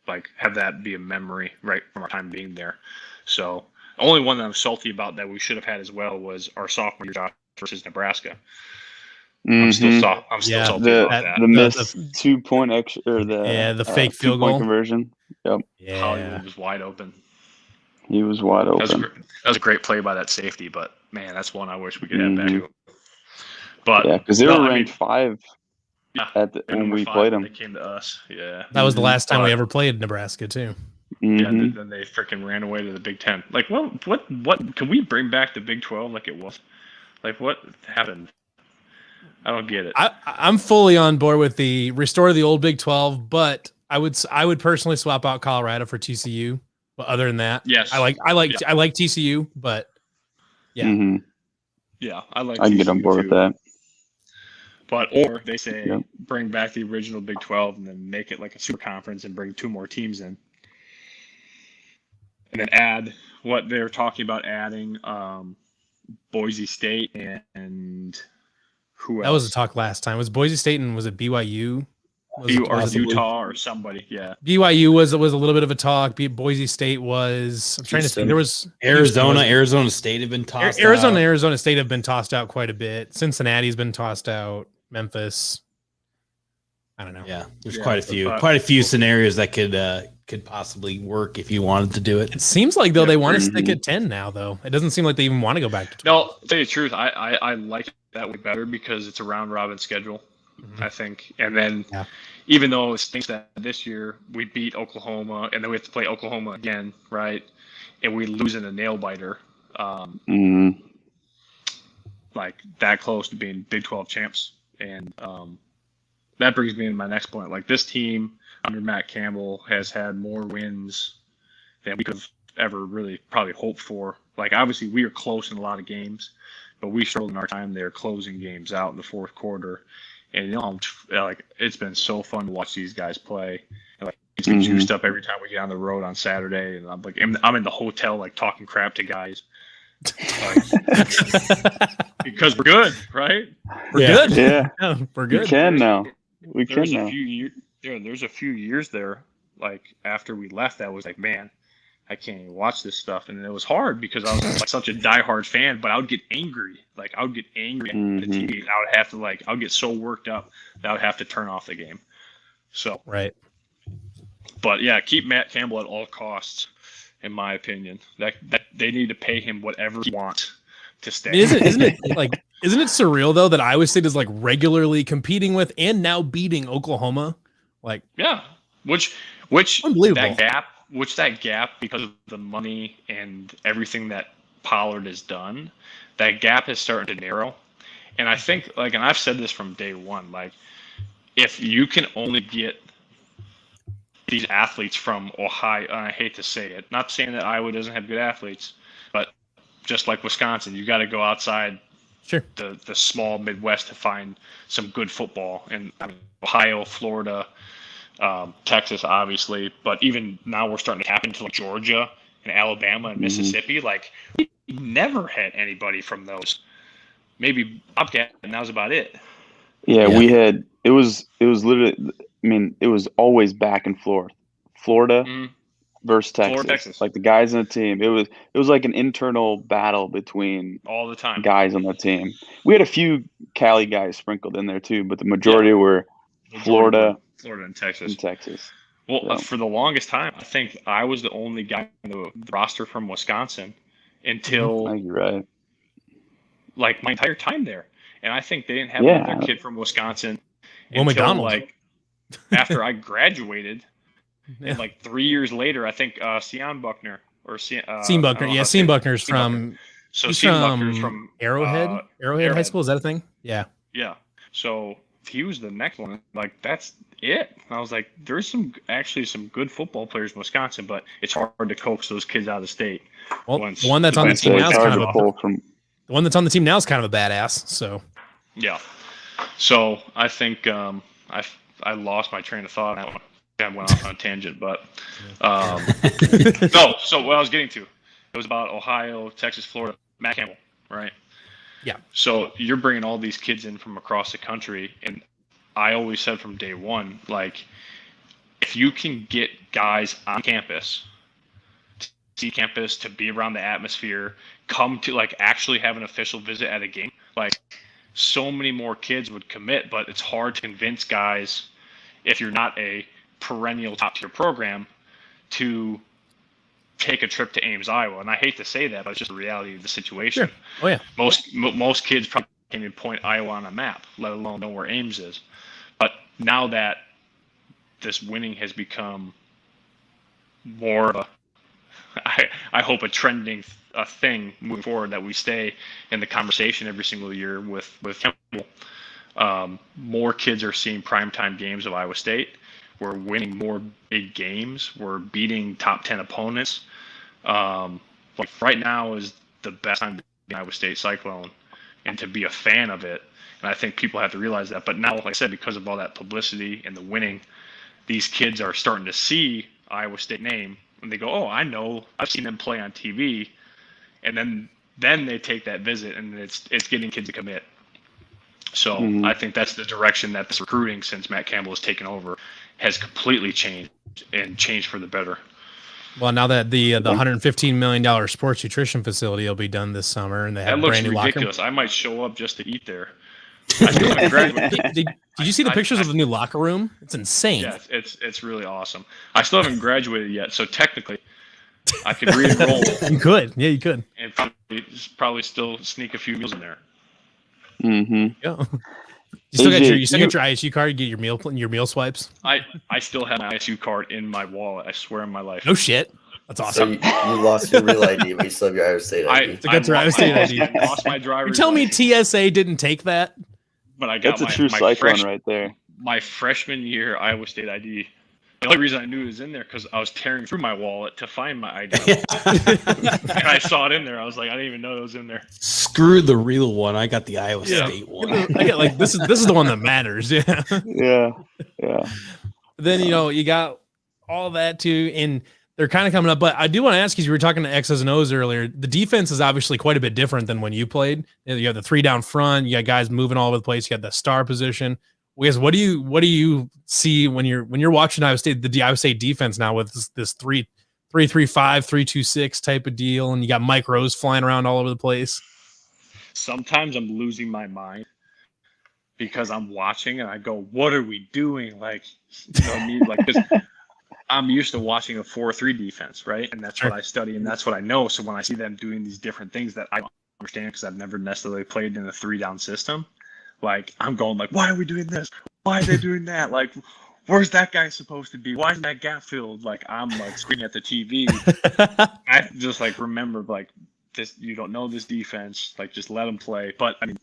like have that be a memory right from our time being there. So the only one that I'm salty about that we should have had as well was our sophomore year versus Nebraska. I'm still salty about that. The missed 2-point extra, or the fake field goal conversion. Yep. Yeah. Hollywood was wide open. He was wide open. That was a great play by that safety, but man, that's one I wish we could have back. But yeah, because they were ranked 5 when we played them. They came to us. Yeah. That was the last time we ever played Nebraska too. Yeah, then they freaking ran away to the Big Ten. Like, what? Can we bring back the Big 12 like it was? Like, what happened? I don't get it. I'm fully on board with the restore the old Big 12, but I would personally swap out Colorado for TCU. But other than that, yes, I like TCU, but yeah, yeah, I can get on board with that. But or they say bring back the original Big 12 and then make it like a super conference and bring 2 more teams in. And then add what they're talking about adding Boise State and who else? That was a talk last time. Was Boise State and was it BYU? Or Utah or somebody, yeah. BYU was a little bit of a talk. Boise State was. I'm trying to think. There was Arizona State have been tossed. Arizona State have been tossed out quite a bit. Cincinnati's been tossed out. Memphis. I don't know. Yeah, there's quite a few scenarios that could possibly work if you wanted to do it. It seems like though they want to stick at 10 now. Though it doesn't seem like they even want to go back to 12. No, to tell you the truth, I like that way better because it's a round robin schedule. I think, and then even though it stinks that this year we beat Oklahoma and then we have to play Oklahoma again, right? And we lose in a nail biter, like that close to being Big 12 champs, and that brings me to my next point. Like this team under Matt Campbell has had more wins than we could have ever really probably hoped for. Like obviously we were close in a lot of games, but we struggled in our time there closing games out in the fourth quarter. And like it's been so fun to watch these guys play. And, like it's been juiced up every time we get on the road on Saturday, and I'm in the hotel like talking crap to guys, because we're good, right? We're good. Yeah, we're good. We can now. There's a few years there, like after we left, that was like, man, I can't even watch this stuff, and it was hard because I was like such a diehard fan. But I would get angry, at the TV. I would have to I would get so worked up that I would have to turn off the game. So right, but yeah, keep Matt Campbell at all costs, in my opinion. That they need to pay him whatever he wants to stay. Isn't it surreal though that Iowa State is like regularly competing with and now beating Oklahoma? Like which unbelievable. That gap, because of the money and everything that Pollard has done, that gap is starting to narrow. And I think, and I've said this from day one, if you can only get these athletes from Ohio, and I hate to say it, not saying that Iowa doesn't have good athletes, but just like Wisconsin, you got to go outside the small Midwest to find some good football. And Ohio, Florida, Texas, obviously, but even now we're starting to tap into Georgia and Alabama and Mississippi. We never had anybody from those. Maybe Bobcat, and that was about it. Yeah, we had. It was literally. It was always back and forth. Florida versus Texas. Florida, Texas. Like the guys on the team. It was like an internal battle between all the time guys on the team. We had a few Cali guys sprinkled in there too, but the majority were Florida and Texas. Well, for the longest time, I think I was the only guy on the roster from Wisconsin until you're right. My entire time there, and I think they didn't have another kid from Wisconsin until McDonald. After I graduated, and 3 years later, I think Sean Buckner or Sean Buckner. Yeah, Sean Buckner's from. So Sean Buckner's from Arrowhead. Arrowhead High School, is that a thing? Yeah. Yeah. So he was the next one. That's it. And I was like, there's some good football players in Wisconsin, but it's hard to coax those kids out of the state. Well, the one that's on the team now is kind of the one that's on the team now is kind of a badass. So. Yeah. So I think I lost my train of thought. I went off on a tangent, but no. So what I was getting to, it was about Ohio, Texas, Florida, Matt Campbell, right? Yeah. So you're bringing all these kids in from across the country, and I always said from day one, if you can get guys on campus, to see campus, to be around the atmosphere, come to actually have an official visit at a game, so many more kids would commit. But it's hard to convince guys, if you're not a perennial top tier program, to take a trip to Ames, Iowa. And I hate to say that, but it's just the reality of the situation. Sure. Oh yeah. Most kids probably can't even point Iowa on a map, let alone know where Ames is. But now that this winning has become more of a, I hope, a trending thing moving forward, that we stay in the conversation every single year with Campbell. More kids are seeing primetime games of Iowa State. We're winning more big games. We're beating top 10 opponents. Like right now is the best time to be an Iowa State Cyclone and to be a fan of it. And I think people have to realize that. But now, like I said, because of all that publicity and the winning, these kids are starting to see Iowa State name and they go, "Oh, I know. I've seen them play on TV." And then they take that visit, and it's getting kids to commit. So I think that's the direction that this recruiting, since Matt Campbell has taken over, has completely changed, and changed for the better. Well, now that the $115 million sports nutrition facility will be done this summer, and they have that looks brand new ridiculous. I might show up just to eat there. I still haven't graduated. Did you see the pictures of the new locker room? It's insane. Yeah, it's really awesome. I still haven't graduated yet, so technically I could re-enroll. You could, yeah, you could, and probably still sneak a few meals in there. Mm-hmm. Yeah. You still got your ISU card. You get your meal swipes. I still have my ISU card in my wallet. I swear on my life. No shit. That's awesome. So you lost your real ID, but you still have your Iowa State ID. I lost my driver's. You're telling me TSA didn't take that? But I got that's a true Cyclone right there. My freshman year Iowa State ID. The only reason I knew it was in there because I was tearing through my wallet to find my ID. And I saw it in there. I was like, I didn't even know it was in there. Screw the real one. I got the Iowa State one. I get like this is the one that matters. Yeah. Yeah. Then you got all that too, and they're kind of coming up. But I do want to ask you, you were talking to X's and O's earlier. The defense is obviously quite a bit different than when you played. You have the 3 down front. You got guys moving all over the place. You got the star position. I guess what do you see when you're watching Iowa State, the Iowa State defense now with this 3-3-5, 3-2-6 type of deal, and you got Mike Rose flying around all over the place? Sometimes I'm losing my mind because I'm watching and I go, "What are we doing?" Like, you know what I mean? Like, 'cause I'm used to watching a 4-3 defense, right? And that's what I study and that's what I know. So when I see them doing these different things that I don't understand because I've never necessarily played in a 3-down system, like, I'm going like, why are we doing this? Why are they doing that? Like, where's that guy supposed to be? Why isn't that gap filled? Like, I'm like screaming at the TV. I just like remember like this. You don't know this defense. Like, just let them play. But I mean,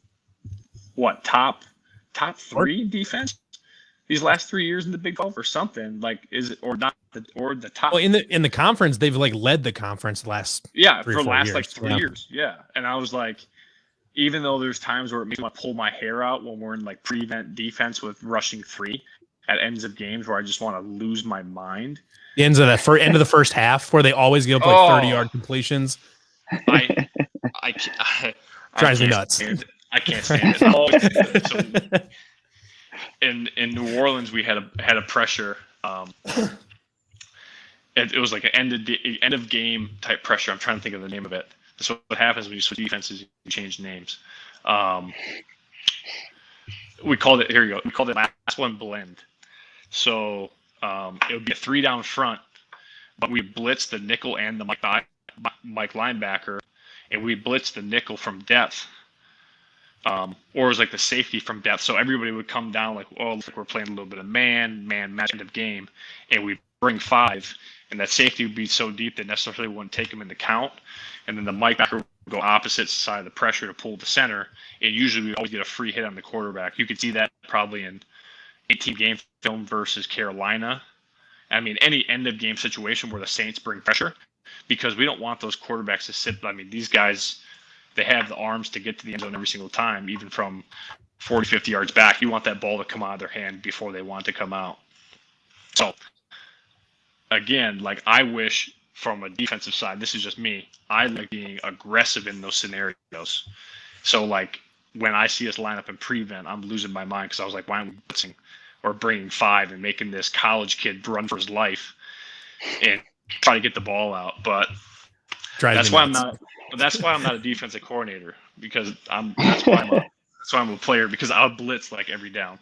what top 3 defense these last 3 years in the Big 12 or something? Like, is it or not the top? Well, in the conference, they've like led the conference the last for the last like 3 years. Yeah, and I was like. Even though there's times where it makes me want to pull my hair out when we're in like prevent defense with rushing 3 at ends of games where I just want to lose my mind. The end of the first half where they always give up like 30-yard completions. I drives me nuts. I can't stand it. So in New Orleans, we had a pressure. It was like an end of game type pressure. I'm trying to think of the name of it. So what happens when you switch defenses, you change names. We called it, here you go. We called it last one blend. So it would be a 3 down front, but we blitzed the nickel and the Mike linebacker, and we blitzed the nickel from depth. Or it was like the safety from depth. So everybody would come down like, oh, look, we're playing a little bit of man match end of game, and we bring 5, and that safety would be so deep that necessarily wouldn't take them into count. And then the Mike backer would go opposite side of the pressure to pull the center. And usually we always get a free hit on the quarterback. You could see that probably in 18 game film versus Carolina. I mean, any end of game situation where the Saints bring pressure, because we don't want those quarterbacks to sit. I mean, these guys, they have the arms to get to the end zone every single time, even from 40, 50 yards back. You want that ball to come out of their hand before they want to come out. So, again, like, I wish from a defensive side, this is just me, I like being aggressive in those scenarios. So, like, when I see us line up in prevent, I'm losing my mind because I was like, why aren't we blitzing or bringing 5 and making this college kid run for his life and try to get the ball out? But that's why I'm not a defensive coordinator, because that's why I'm a player, because I'll blitz like every down.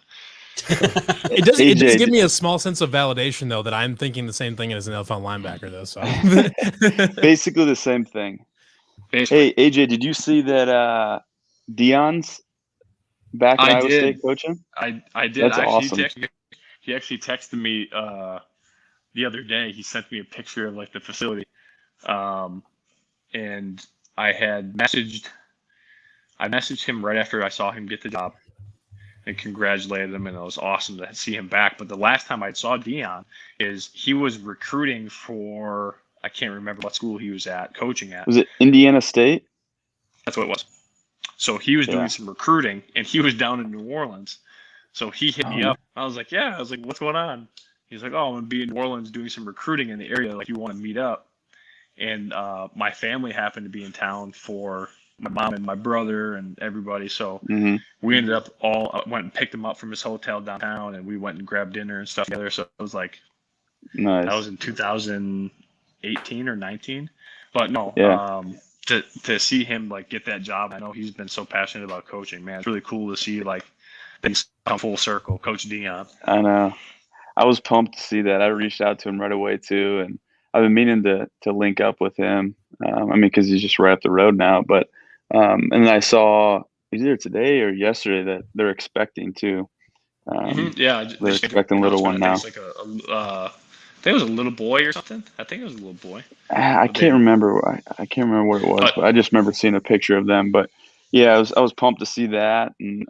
It does give me a small sense of validation, though, that I'm thinking the same thing as an NFL linebacker, though. So basically the same thing. Hey, AJ, did you see that Dion's back at Iowa State coaching? I did. That's actually awesome. He texted me he actually texted me the other day. He sent me a picture of like the facility, and I messaged him right after I saw him get the job and congratulated him, and it was awesome to see him back. But the last time I saw Dion is he was recruiting for, I can't remember what school he was coaching at. Was it Indiana State? That's what it was. So he was doing some recruiting, and he was down in New Orleans. So he hit me up. I was like, yeah. I was like, what's going on? He's like, oh, I'm going to be in New Orleans doing some recruiting in the area. Like, you want to meet up? And my family happened to be in town for my mom and my brother and everybody. So we ended up went and picked him up from his hotel downtown, and we went and grabbed dinner and stuff together. So it was like, nice. That was in 2018 or 19. But no, to see him like get that job, I know he's been so passionate about coaching, man. It's really cool to see like things come full circle. Coach Dion. I know. I was pumped to see that. I reached out to him right away too, and I've been meaning to link up with him. Because he's just right up the road now. But and then I saw either today or yesterday that they're expecting to. Yeah, they're expecting a little one now. It's like I think it was a little boy or something. I think it was a little boy. I can't remember. I can't remember what it was, but I just remember seeing a picture of them. But yeah, I was pumped to see that. And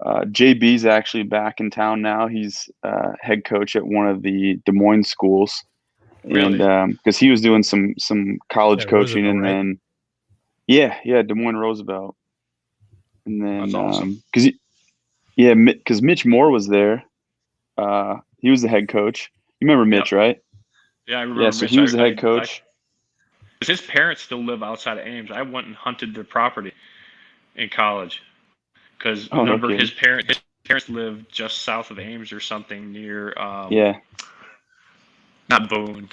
JB's actually back in town now. He's head coach at one of the Des Moines schools. Really? And because he was doing some college coaching, and then Des Moines Roosevelt, and then that's awesome. Because Mitch Moore was there. He was the head coach. You remember Mitch, right? Yeah, I remember. Yeah, so he was the head coach. His parents still live outside of Ames. I went and hunted their property in college because remember his parents lived just south of Ames or something near. Not Boone.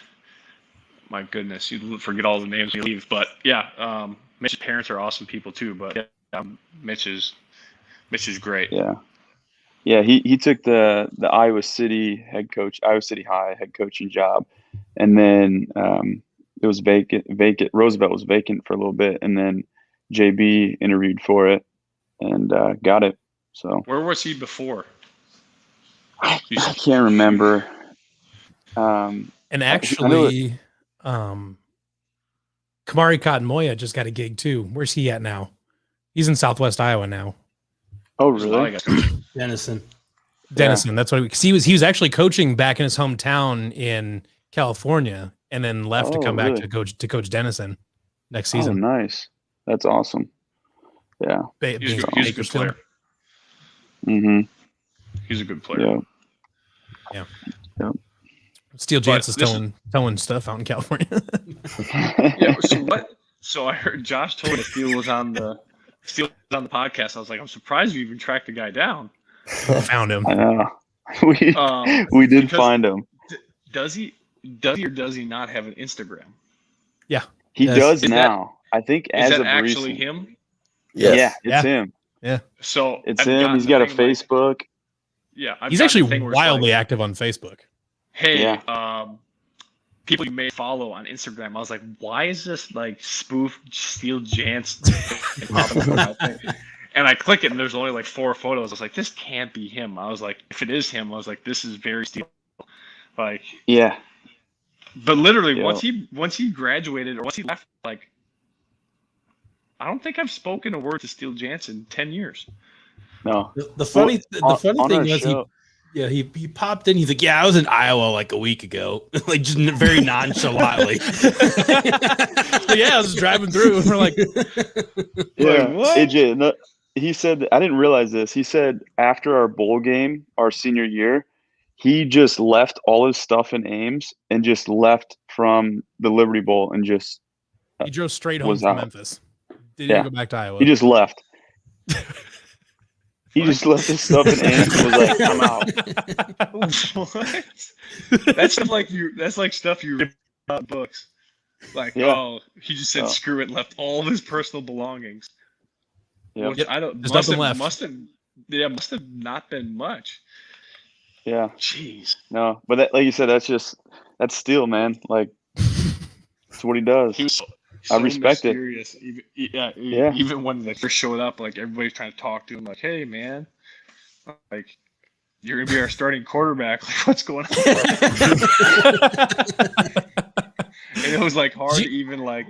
My goodness, you forget all the names when you leave. But yeah, Mitch's parents are awesome people too. But Mitch is great. Yeah, he took the Iowa City High head coaching job, and then it was vacant. Roosevelt was vacant for a little bit, and then JB interviewed for it and got it. So where was he before? I can't remember. And actually, Kamari Cotton Moya just got a gig too. Where's he at now? He's in Southwest Iowa now. Oh, really? Denison. That's what he was actually coaching back in his hometown in California, and then left to come back to coach Denison next season. Oh, nice. That's awesome. Yeah. He's a good player. He's a good player. Yeah. Steel Jance is telling stuff out in California. So I heard Josh told us Steele was on the podcast. I was like, I'm surprised you even tracked the guy down. Found him. I know. We did find him. Does he or does he not have an Instagram? Yeah. He does now. I think as of actually recent. him? Yes. Yeah, it's him. Yeah. So it's him. He's got a Facebook. He's actually wildly active on Facebook. Hey, people you may follow on Instagram. I was like, why is this like spoof Steel Jance? And I click it, and there's only like 4 photos. I was like, this can't be him. I was like, if it is him, I was like, this is very Steel. Like, yeah. But literally, once he graduated or once he left, like, I don't think I've spoken a word to Steel Jance in 10 years. No. The funny thing was he popped in. He's like, I was in Iowa like a week ago, like just very nonchalantly. I was driving through, and we're like, what? AJ, no, he said, I didn't realize this. He said after our bowl game, our senior year, he just left all his stuff in Ames and just left from the Liberty Bowl and just he drove straight home from Memphis. Didn't go back to Iowa. He just left. He just left his stuff in Ames and was like, I'm out. What? That's like stuff you read about books. Like, he just said screw it, left all of his personal belongings. Yeah. Which I don't There's nothing left. Must have not been much. Yeah. Jeez. No, but that, like you said, that's Steel, man. Like, that's what he does. He was I respect it. Even when they first showed up, like everybody's trying to talk to him, like, "Hey, man," like you're gonna be our starting quarterback. Like, what's going on? And it was like hard to even like,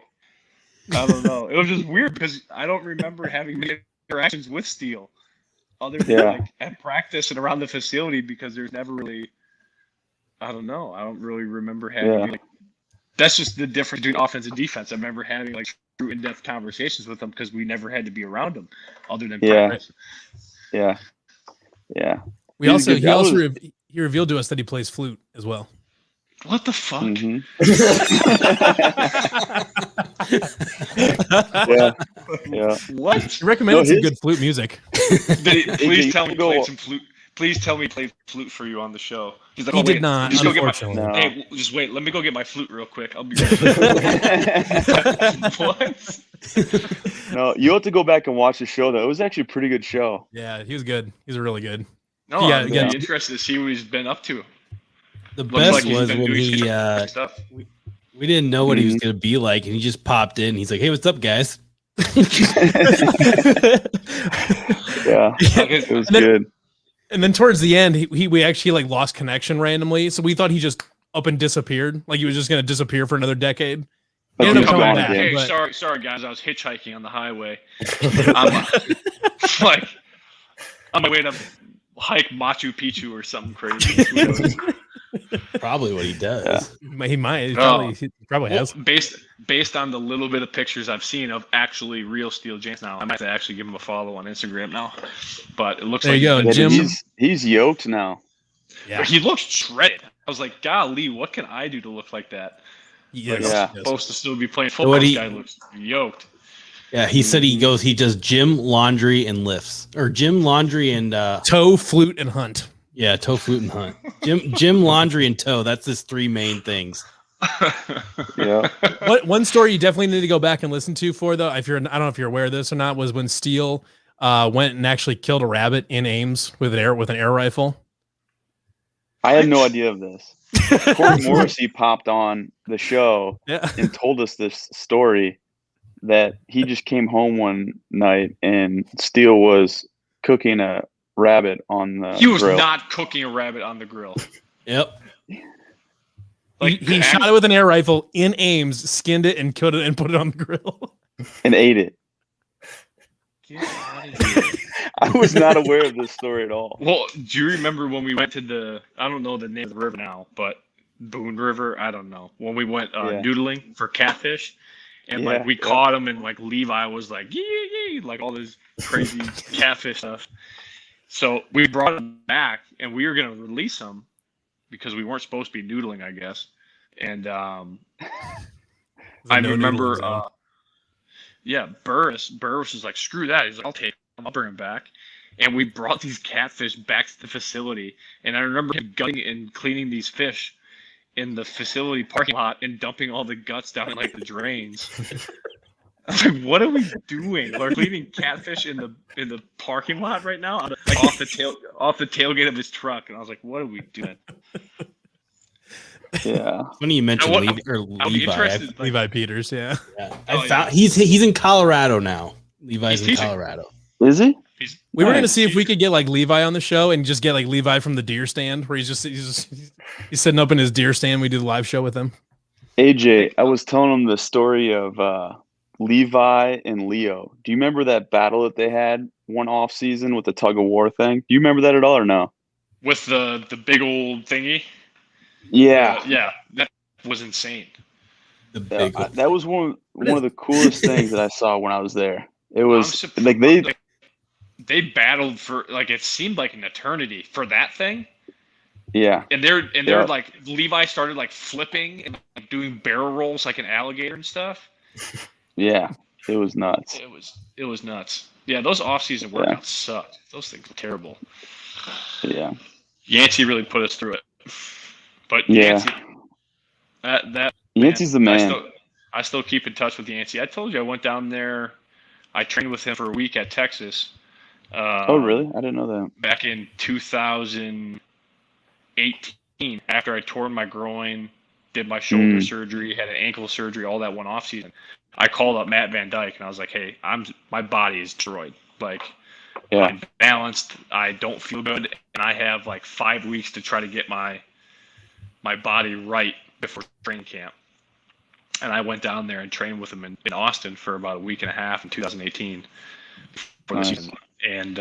I don't know. It was just weird because I don't remember having many interactions with Steele other than like at practice and around the facility, because there's never really, I don't know. I don't really remember having like, that's just the difference between offense and defense. I remember having like true in-depth conversations with them because we never had to be around them other than practice. Yeah. He revealed to us that he plays flute as well. What the fuck? Mm-hmm. yeah. What? He recommended some good flute music. Please tell me play some flute. Please tell me play flute for you on the show. He's like, he did not. Just go get unfortunately. hey, just wait. Let me go get my flute real quick. I'll be right back. What? No, you have to go back and watch the show though. It was actually a pretty good show. Yeah, he was good. He's really good. No, I'm interested to see what he's been up to. The best was when he we didn't know what he was going to be like, and he just popped in. He's like, "Hey, what's up, guys?" Yeah, it was good. And then towards the end, we actually like lost connection randomly, so we thought he just up and disappeared, like he was just going to disappear for another decade. Sorry guys, I was hitchhiking on the highway. I'm like on my way to hike Machu Picchu or something crazy. Probably what he does. Yeah. He might. He probably has. Based on the little bit of pictures I've seen of actually real Steel James now, I might have to actually give him a follow on Instagram now. But it looks there you go, Jim. He's yoked now. Yeah, he looks shredded. I was like, golly, what can I do to look like that? Supposed to still be playing football. This guy looks yoked. Yeah, he said he does gym, laundry, and lifts, or gym, laundry, and toe, flute, and hunt. Yeah, toe, flute, and hunt. Gym, laundry, and toe. That's his three main things. Yeah. One story you definitely need to go back and listen to though, I don't know if you're aware of this or not, was when Steele went and actually killed a rabbit in Ames with an air rifle. I had no idea of this. Corey Morrissey popped on the show and told us this story that he just came home one night and Steele was cooking a rabbit on the He was grill. not cooking a rabbit on the grill. Yep. Like he shot it with an air rifle in Ames, skinned it, and killed it, and put it on the grill. And ate it. Get out of here. I was not aware of this story at all. Well, do you remember when we went to I don't know the name of the river now, but Boone River, I don't know. When we went noodling for catfish, and like we caught them, and like Levi was like, yee, like all this crazy catfish stuff. So we brought them back, and we were going to release them because we weren't supposed to be noodling, I guess. And I remember, Burris was like, screw that. He's like, I'll take them. I'll bring them back. And we brought these catfish back to the facility. And I remember him gutting and cleaning these fish in the facility parking lot and dumping all the guts down in like the drains. I was like, what are we doing? We're cleaning catfish in the parking lot right now, like off the tailgate of his truck. And I was like, what are we doing? Yeah. Funny you mentioned Levi. Levi Peters, yeah. He's in Colorado now. Levi's in Colorado. Is he? We were going to see if we could get like Levi on the show and just get like Levi from the deer stand, where he's sitting up in his deer stand. We do the live show with him. AJ, I was telling him the story of Levi and Leo. Do you remember that battle that they had one off season with the tug of war thing? Do you remember that at all or no? With the big old thingy? Yeah. That was insane. That was one of the coolest things that I saw when I was there. It was like they battled for like it seemed like an eternity for that thing. Yeah. And they're like Levi started like flipping and like, doing barrel rolls like an alligator and stuff. Yeah. It was nuts. It was nuts. Yeah, those off-season workouts sucked. Those things were terrible. Yeah. Yancey really put us through it. But Yancey, Yancey's the man. I still keep in touch with Yancey. I told you I went down there. I trained with him for a week at Texas. Oh, really? I didn't know that. Back in 2018, after I tore my groin, did my shoulder surgery, had an ankle surgery, all that one off season. I called up Matt Van Dyke and I was like, "Hey, my body is destroyed. Like, Yeah. I'm balanced. I don't feel good, and I have like 5 weeks to try to get my body right before training camp. And I went down there and trained with him in Austin for about a week and a half in 2018 for the season, and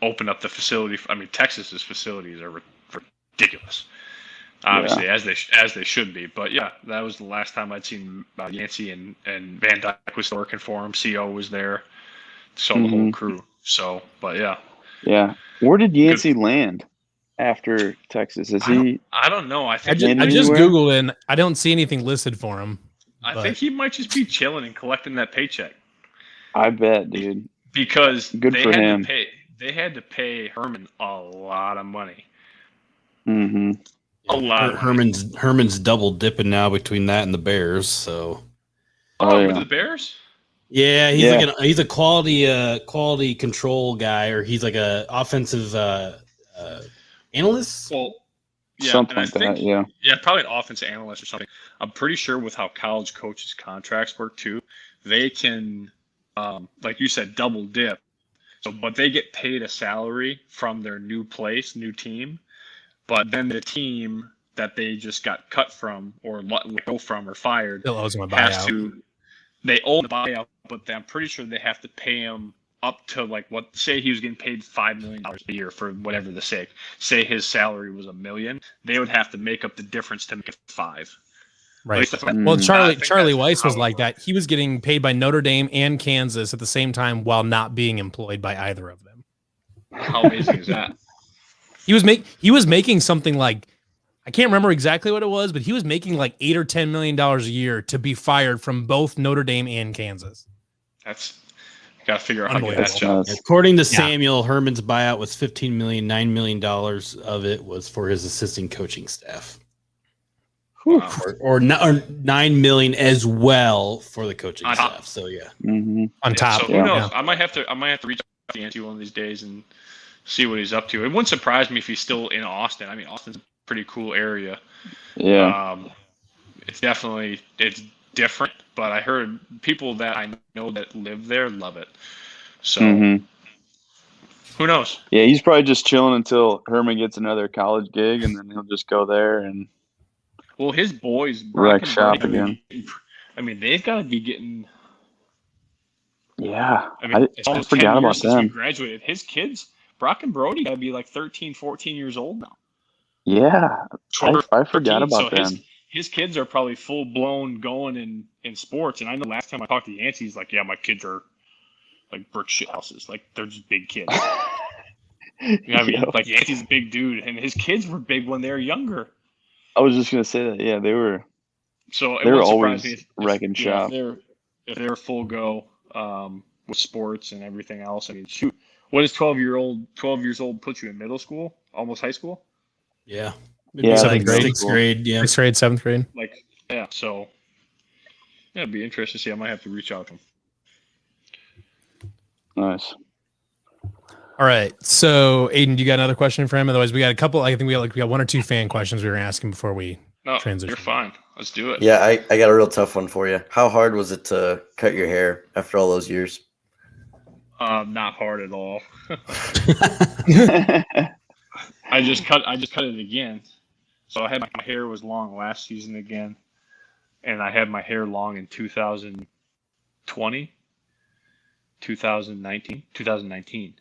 opened up the facility. I mean, Texas's facilities are ridiculous, obviously, as they should be. But yeah, that was the last time I'd seen Yancey, and Van Dyke was working for him. CO was there, so the whole crew. So, but yeah. Yeah. Where did Yancey land after Texas? Is he? I don't know. I think I just Googled and I don't see anything listed for him. I think he might just be chilling and collecting that paycheck. I bet, dude. Because good for him. They had to pay Herman a lot of money. Mm-hmm. A lot. Herman's double dipping now between that and the Bears. So. With the Bears? Yeah, he's a quality control guy, or he's like a offensive analyst. Well, yeah, something like that. Yeah. Yeah, probably an offensive analyst or something. I'm pretty sure with how college coaches' contracts work too, they can, like you said, double dip. So, but they get paid a salary from their new team, but then the team that they just got cut from or let go from or fired has to. They owe the buyout, but I'm pretty sure they have to pay him up to say he was getting paid $5 million a year for whatever the sake. Say his salary was $1 million, they would have to make up the difference to make it $5 million. Right. Well, Charlie Weiss was like that. He was getting paid by Notre Dame and Kansas at the same time while not being employed by either of them. How amazing is that? He was making something like, I can't remember exactly what it was, but he was making like $8 or $10 million a year to be fired from both Notre Dame and Kansas. That's got to figure out how to get that job. According to Samuel, Herman's buyout was $15 million. $9 million of it was for his assistant coaching staff, or $9 million as well for the coaching staff. So yeah, on top. So who knows? I might have to reach out to Yancey one of these days and see what he's up to. It wouldn't surprise me if he's still in Austin. I mean, Austin's a pretty cool area. Yeah. It's different, but I heard people that I know that live there love it. So who knows? Yeah, he's probably just chilling until Herman gets another college gig, and then he'll just go there and. Well, his boys wreck shop again. I mean, they've got to be getting. Yeah, I mean, I forgot about them. Graduated. His kids, Brock and Brody, got to be like 13, 14 years old now. Yeah, I forgot about them. His kids are probably full blown going in sports. And I know last time I talked to Yancey, he's like, yeah, my kids are like brick shit houses. Like, they're just big kids. You know what I mean? Like, Yancey's a big dude, and his kids were big when they were younger. I was just gonna say that. Yeah, they were. So they were always wrecking shop. If they're full go with sports and everything else, I mean, shoot, what is 12 years old put you in middle school, almost high school? Yeah. Yeah, seventh grade. Yeah, 6th grade, 7th grade. Like, yeah. So, yeah, it'd be interesting to see. I might have to reach out to him. Nice. All right. So, Aiden, you got another question for him? Otherwise, we got a couple. I think we got one or two fan questions we were asking before we transition. You're fine. Let's do it. Yeah, I got a real tough one for you. How hard was it to cut your hair after all those years? Not hard at all. I just cut it again. So I had my hair was long last season again, and I had my hair long in 2020, 2019.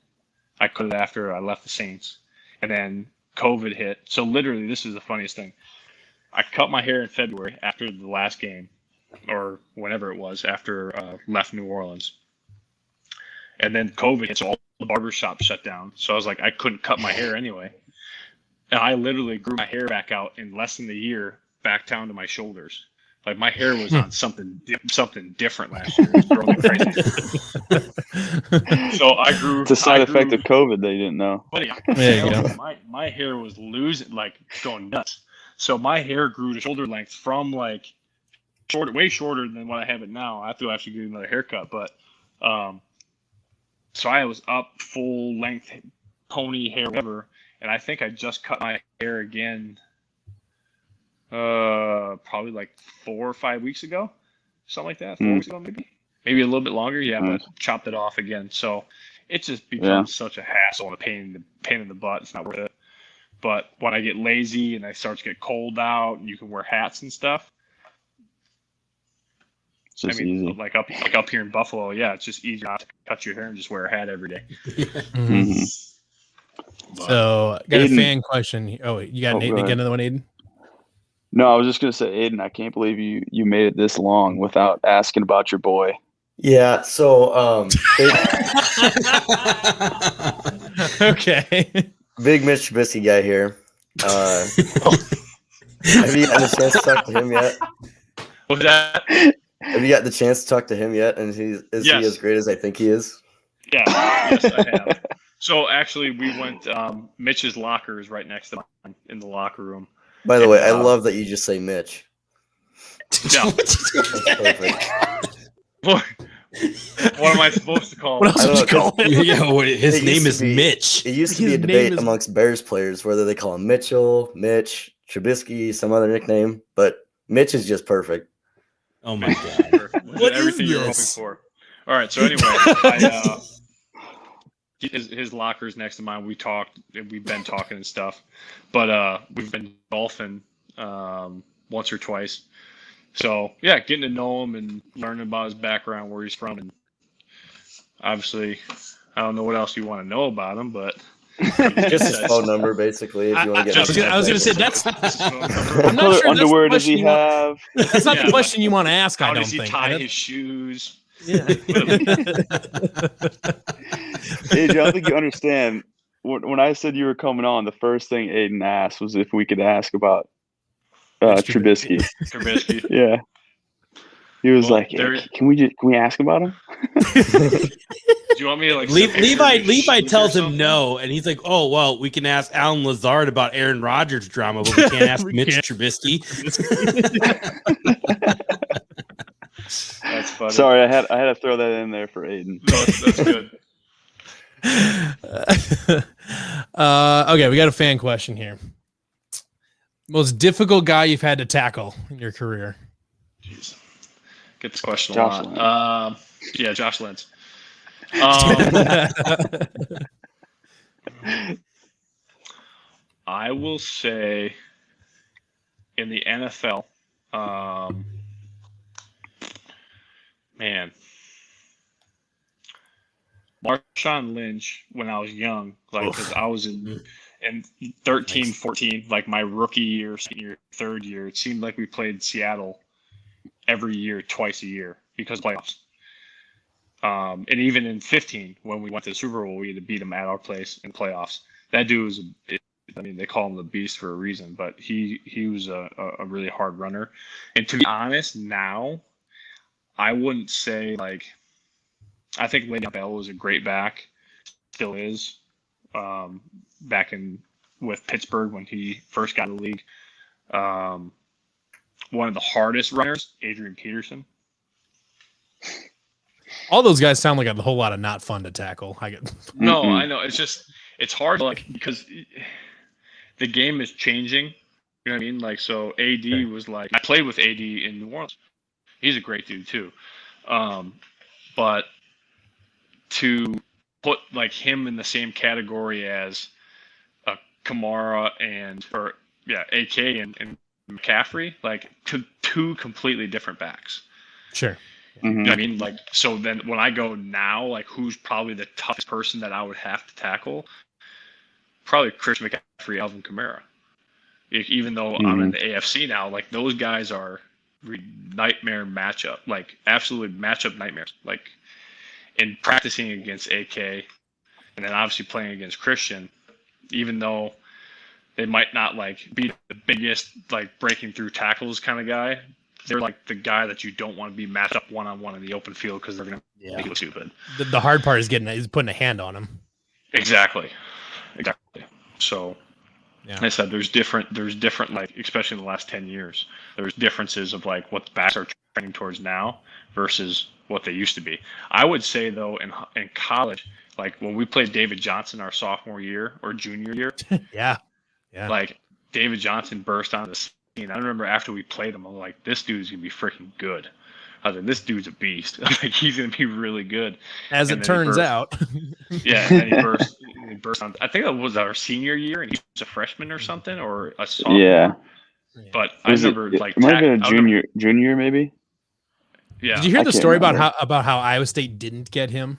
I cut it after I left the Saints, and then COVID hit. So literally, this is the funniest thing. I cut my hair in February after the last game, or whenever it was, after left New Orleans. And then COVID hit, so all the barbershops shut down. So I was like, I couldn't cut my hair anyway. And I literally grew my hair back out in less than a year, back down to my shoulders. Like, my hair was on something different last year. It was growing like crazy. So I grew. It's a side effect of COVID they didn't know. My hair was losing, like, going nuts. So my hair grew to shoulder length from like way shorter than what I have it now. I have to actually get another haircut, but so I was up full length pony hair, whatever, and I think I just cut my hair again. Probably like 4 or 5 weeks ago, something like that. 4 weeks ago, maybe a little bit longer. Yeah, but chopped it off again. So it just becomes such a hassle and a pain in the butt. It's not worth it. But when I get lazy and I start to get cold out, and you can wear hats and stuff. It's just easy. Like up here in Buffalo, it's just easier not to cut your hair and just wear a hat every day. Mm-hmm. So, got Aiden, a fan question. Oh, you got another one, Aiden? No, I was just gonna say, Aiden, I can't believe you made it this long without asking about your boy. Yeah. So, okay. Big Mitch Trubisky guy here. Have you gotten a chance to talk to him yet? What was that? Have you got the chance to talk to him yet? And is he as great as I think he is? Yeah, yes, I have. So actually, we went. Mitch's locker is right next to mine in the locker room. By the way, I love that you just say Mitch. Yeah. That's perfect. What am I supposed to call him? What else would you call him? Yeah, his name is Mitch. It used to be a debate amongst Bears players whether they call him Mitchell, Mitch, Trubisky, some other nickname, but Mitch is just perfect. Oh my god! What everything is you're hoping this? for. All right, so anyway, his locker's next to mine. We talked, and we've been talking and stuff, but we've been golfing once or twice. So getting to know him and learning about his background, where he's from, and obviously, I don't know what else you want to know about him, but just his phone number, basically. If you want to get, I was going to say that's. I'm not sure underwear does he have? That's not the question you want to ask. How I don't does he think. tie his shoes? Yeah. AJ, I don't think you understand. When I said you were coming on, the first thing Aiden asked was if we could ask about Trubisky. Trubisky. Yeah. He was like, hey, "Can we ask about him?" Do you want me to Levi tells him no, and he's like, "Oh well, we can ask Alan Lazard about Aaron Rodgers drama, but we can't ask Mitch Trubisky." That's funny. Sorry, I had to throw that in there for Aiden. No, that's good. Okay, we got a fan question here. Most difficult guy you've had to tackle in your career? Jeez. Get this question Josh a lot. Josh Lentz. I will say in the NFL, Marshawn Lynch, when I was young, because I was in 13, 14, like my rookie year, second year, third year, it seemed like we played Seattle every year, twice a year, because of playoffs. And even in 15, when we went to the Super Bowl, we had to beat them at our place in playoffs. That dude was, they call him the Beast for a reason, but he was a really hard runner. And to be honest, now, I wouldn't say, I think Le'Veon Bell was a great back, still is, back with Pittsburgh when he first got in the league. One of the hardest runners, Adrian Peterson. All those guys sound like a whole lot of not fun to tackle. No, I know. It's hard, because the game is changing. You know what I mean? So AD was I played with AD in New Orleans. He's a great dude too. But to put him in the same category as Kamara AK and McCaffrey, two completely different backs. Sure. Mm-hmm. You know what I mean? So then when I go now, who's probably the toughest person that I would have to tackle? Probably Chris McCaffrey, Alvin Kamara. Even though I'm in the AFC now, those guys are nightmare matchup, absolute matchup nightmares. In practicing against AK, and then obviously playing against Christian, even though they might not be the biggest breaking through tackles kind of guy, they're the guy that you don't want to be matched up one-on-one in the open field because they're going to make you stupid. The hard part is putting a hand on him. Exactly. So, like I said, there's different, especially in the last 10 years, there's differences of what the backs are trending towards now versus what they used to be. I would say though, in college, when we played David Johnson our sophomore year or junior year, yeah, David Johnson burst onto the scene. I remember after we played him, I'm like, this dude's gonna be freaking good. I was like, this dude's a beast. Like, he's gonna be really good. As it turns out. Yeah, and then he burst on. I think that was our senior year, and he was a freshman or something, or a sophomore. Yeah. But I remember it might have been a junior maybe. Yeah. Did you hear the story about how Iowa State didn't get him?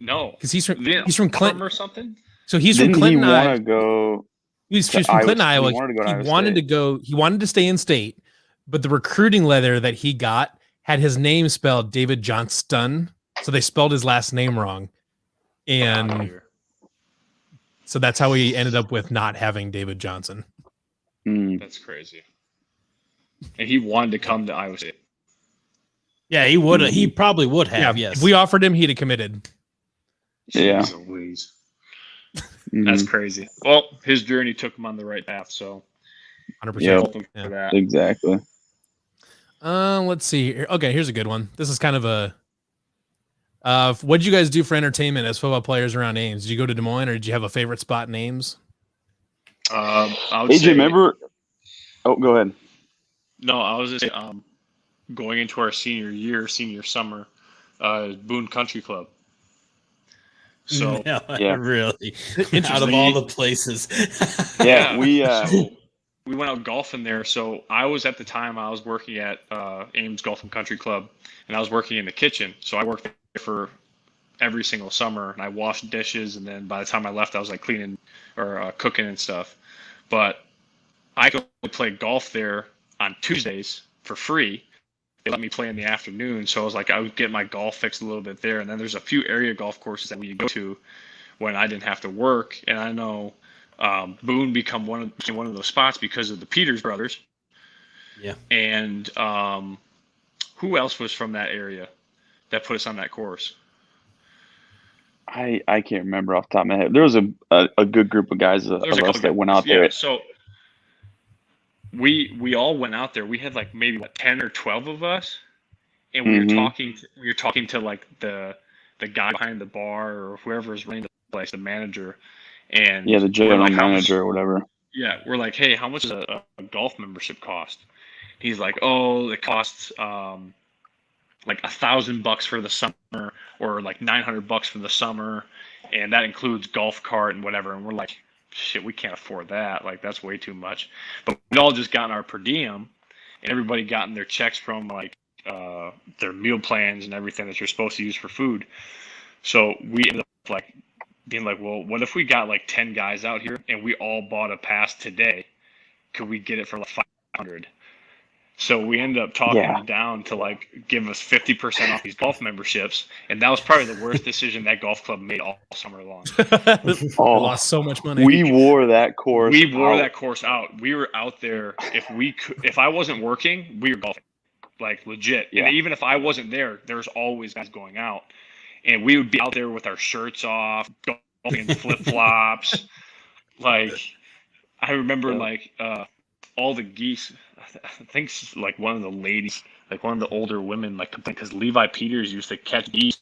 No, because he's from Clinton or something. So he's from Clinton. He want to go. He's from Clinton, Iowa. He wanted to stay in state, but the recruiting letter that he got had his name spelled David Johnston, so they spelled his last name wrong, and so that's how he ended up with not having David Johnson. That's crazy. And he wanted to come to Iowa State. Yeah, he would. He probably would have. Yeah, yes, if we offered him, he'd have committed. Yeah. That's crazy. Well, his journey took him on the right path, so 100%. For that. Exactly. Let's see here. Okay, here's a good one. This is kind of a what did you guys do for entertainment as football players around Ames? Did you go to Des Moines, or did you have a favorite spot in Ames? I would AJ, say, remember? Oh, go ahead. No, I was just going into our senior summer, Boone Country Club. So yeah, really, out of all the places. Yeah, we went out golfing there. So I was at the time I was working at Ames Golf and Country Club, and I was working in the kitchen. So I worked there for every single summer, and I washed dishes. And then by the time I left, I was like cleaning or cooking and stuff. But I could only play golf there on Tuesdays for free. They let me play in the afternoon, so I was like, I would get my golf fixed a little bit there. And then there's a few area golf courses that we could go to when I didn't have to work. And I know Boone became one of those spots because of the Peters brothers. Yeah. And who else was from that area that put us on that course? I can't remember off the top of my head. There was a good group of guys of us that went out there. So we all went out there. We had like maybe 10 or 12 of us, and we were talking to like the guy behind the bar or whoever's running the place, the manager, and the general manager or whatever. Yeah, we're like, hey, how much does a golf membership cost? He's like, oh, it costs like $1,000 for the summer, or like $900 for the summer, and that includes golf cart and whatever. And we're like, shit, we can't afford that. Like, that's way too much. But we'd all just gotten our per diem, and everybody gotten their checks from like their meal plans and everything that you're supposed to use for food. So we ended up like being like, well, what if we got like 10 guys out here and we all bought a pass today? Could we get it for like $500? So we ended up talking them down to like give us 50% off these golf memberships, and that was probably the worst decision that golf club made all summer long. Lost so much money. We wore that course. That course out. We were out there. If I wasn't working, we were golfing, like legit. Yeah. And even if I wasn't there, there's always guys going out, and we would be out there with our shirts off, golfing in flip flops. Like I remember, all the geese. I think like one of the ladies, like one of the older women, like complained because Levi Peters used to catch geese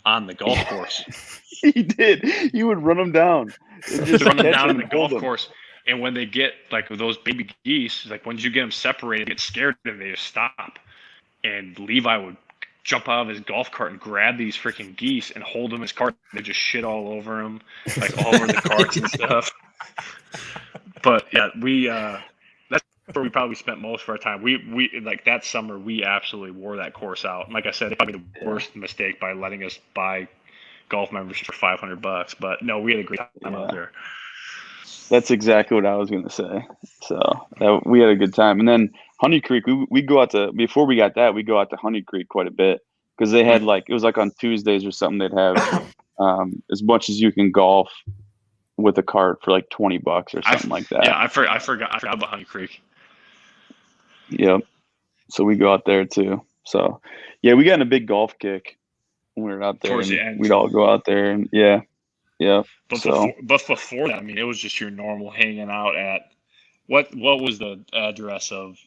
on the golf course. He did. He would run them down. Just run them down on the golf course. And when they get like those baby geese, like once you get them separated, they get scared and they just stop. And Levi would jump out of his golf cart and grab these freaking geese and hold them in his cart. They just shit all over him, like all over the carts and stuff. But yeah, that's where we probably spent most of our time. We like that summer, we absolutely wore that course out. And like I said, it's probably the worst mistake by letting us buy golf membership for $500. But no, we had a great time out there. That's exactly what I was going to say. So we had a good time. And then Honey Creek, we go out to, before we got that, we go out to Honey Creek quite a bit because they had like, it was like on Tuesdays or something, they'd have as much as you can golf with a cart for like $20 or something like that. Yeah, I forgot about Honey Creek. Yep. So we go out there too. So yeah, we got in a big golf kick when we were out there. Towards the end. We'd all go out there and yeah. But before that, I mean, it was just your normal hanging out at what was the address of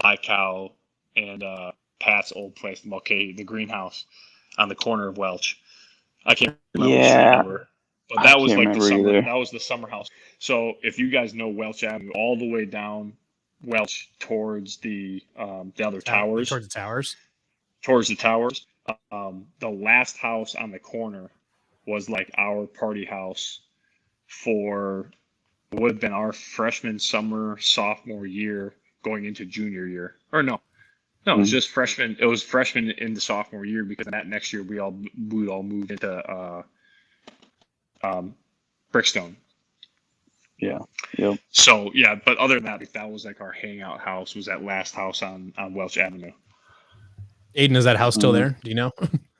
My Cow and Pat's old place, the greenhouse on the corner of Welch. I can't remember the street number. But that was like the summer. Either. That was the summer house. So if you guys know Welch Avenue, all the way down Welch towards the other towers. Towards the towers. towards the towers. The last house on the corner was like our party house for would have been our freshman, summer, sophomore year going into junior year. Or no, it was just freshman. It was freshman into sophomore year because that next year we all moved into Brickstone. Yeah. Yep. So yeah, but other than that, that was like our hangout house. Was that last house on Welch Avenue? Aiden, is that house still there? Do you know?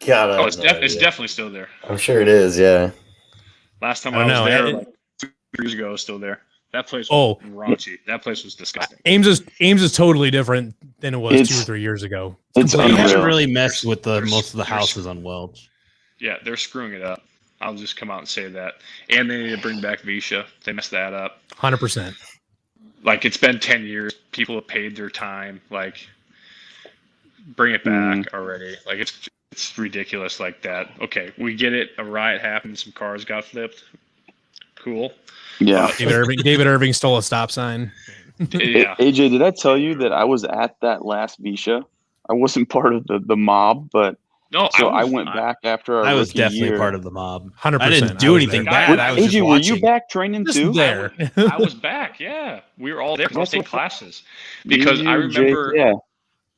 God, it's definitely still there. I'm sure it is. Yeah. Last time I was there, like 2 years ago, it was still there. That place was raunchy. That place was disgusting. Ames is totally different than it was 2 or 3 years ago. It's They haven't unreal. really messed with most of the houses on Welch. Yeah, they're screwing it up. I'll just come out and say that. And they need to bring back Visha. They messed that up. 100%. Like, it's been 10 years. People have paid their time. Like, bring it back already. Like, it's ridiculous like that. Okay, we get it. A riot happened. Some cars got flipped. Cool. Yeah. David Irving stole a stop sign. Yeah. AJ, did I tell you that I was at that last Visha? I wasn't part of the mob, but No, so I went back after our I was rookie definitely year. part of the mob. 100%. I didn't do anything bad. I was AJ, just were watching. you back training Just too? there. I was back, yeah. We were all there for the That's same what- classes. Because I You, Jake, remember yeah.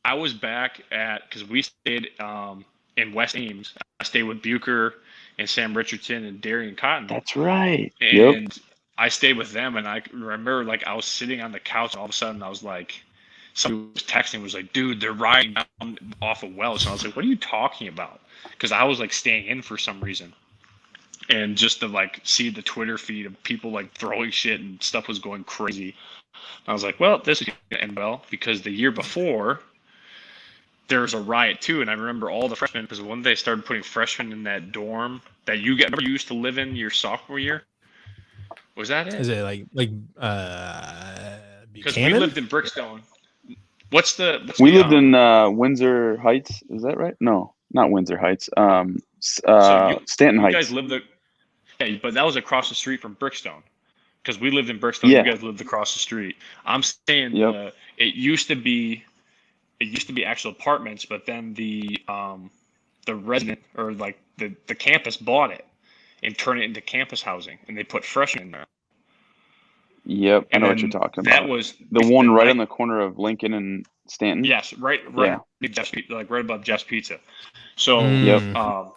I was back because we stayed in West Ames. I stayed with Bucher and Sam Richardson and Darian Cotton. That's right. And I stayed with them, and I remember like I was sitting on the couch, and all of a sudden I was like, somebody was texting, was like, dude, they're riding down off of Welch. And I was like, what are you talking about? Because I was like staying in for some reason. And just to like see the Twitter feed of people like throwing shit and stuff was going crazy. I was like, well, this is going to end well, because the year before there was a riot too. And I remember all the freshmen, because when they started putting freshmen in that dorm that you used to live in your sophomore year. Was that it? Is it like Because we Buchanan? lived in Brickstone. We lived in Windsor Heights. Is that right? No, not Windsor Heights. Stanton you Heights. guys lived yeah, but that was across the street from Brickstone. Because we lived in Brickstone, Yeah. you guys lived across the street. I'm saying Yep. it used to be actual apartments, but then the resident or like the campus bought it and turned it into campus housing, and they put freshmen in there. Yep, I And know what then you're talking that about. was The one right on the corner of Lincoln and Stanton. Yes, right, Yeah. like right above Jeff's Pizza. So Yep.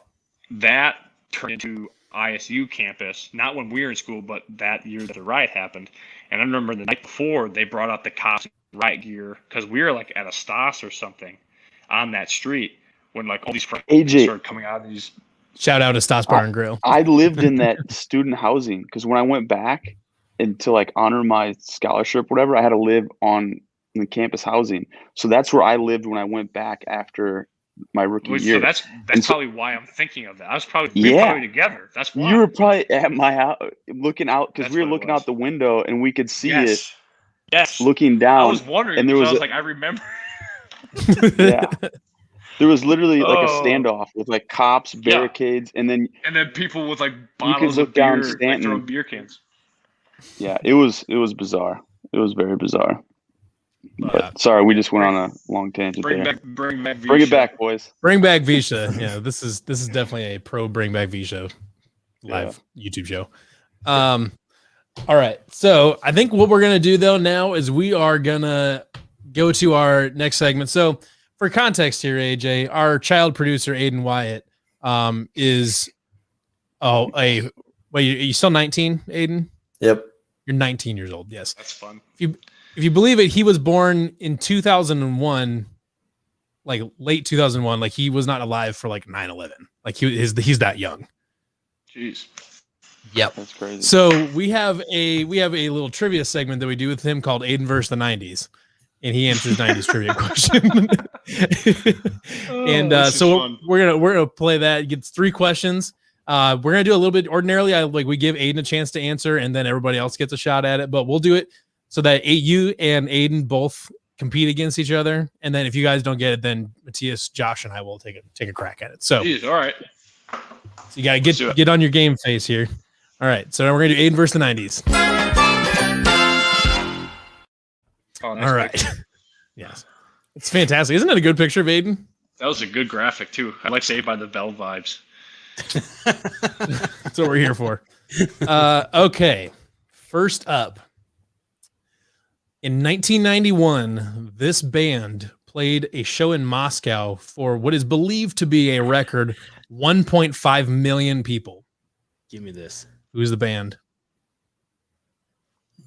that turned into ISU campus, not when we were in school, but that year that the riot happened. And I remember the night before they brought out the cops riot gear, because we were like at a Stas or something on that street when like all these friends AJ. started coming out of these. Shout out to Stas Bar and Grill. I lived in that student housing because when I went back and to like honor my scholarship, whatever, I had to live on the campus housing. So that's where I lived when I went back after my rookie year. So that's And so- probably why I'm thinking of that. I was probably we were Yeah. probably together. That's why You were probably at my house looking out because That's we were what it looking was. out the window and we could see yes. Yes. it looking I down. was wondering, and there because was I was like, I remember. Yeah. There was literally like a Oh. standoff with like cops, barricades, and then And then people with like could bottles look of beer, down like Stanton. throwing beer cans. yeah, it was bizarre. It was very bizarre. Yeah. But sorry, we just went on a long tangent Bring there. back, bring back, Bring it Visha. back, boys. Bring back Visha. Yeah, this is definitely a pro Bring Back Visha live YouTube show. All right. So I think what we're gonna do though now is we are gonna go to our next segment. So for context here, AJ, our child producer Aiden Wyatt is wait, you still 19, Aiden? Yep. You're 19 years old. Yes. That's fun. If you believe it, he was born in 2001, like late 2001. Like he was not alive for like 9/11. Like he's that young. Jeez. Yep. That's crazy. So we have a little trivia segment that we do with him called Aiden versus the 90s, and he answers 90s trivia question. And this is so fun. we're gonna play that. He gets 3 questions. We're gonna do a little bit. Ordinarily, we give Aiden a chance to answer, and then everybody else gets a shot at it. But we'll do it so that you and Aiden both compete against each other. And then if you guys don't get it, then Matthias, Josh, and I will take a crack at it. So, Jeez, all right. you gotta Let's do it. get on your game face here. All right, so now we're gonna do Aiden versus the 90s. Oh, nice All right. picture. Yes. It's fantastic. Isn't it a good picture of Aiden? That was a good graphic too. I like Saved by the Bell vibes. That's what we're here for. Okay. First up. In 1991, this band played a show in Moscow for what is believed to be a record 1.5 million people. Give me this. Who's the band?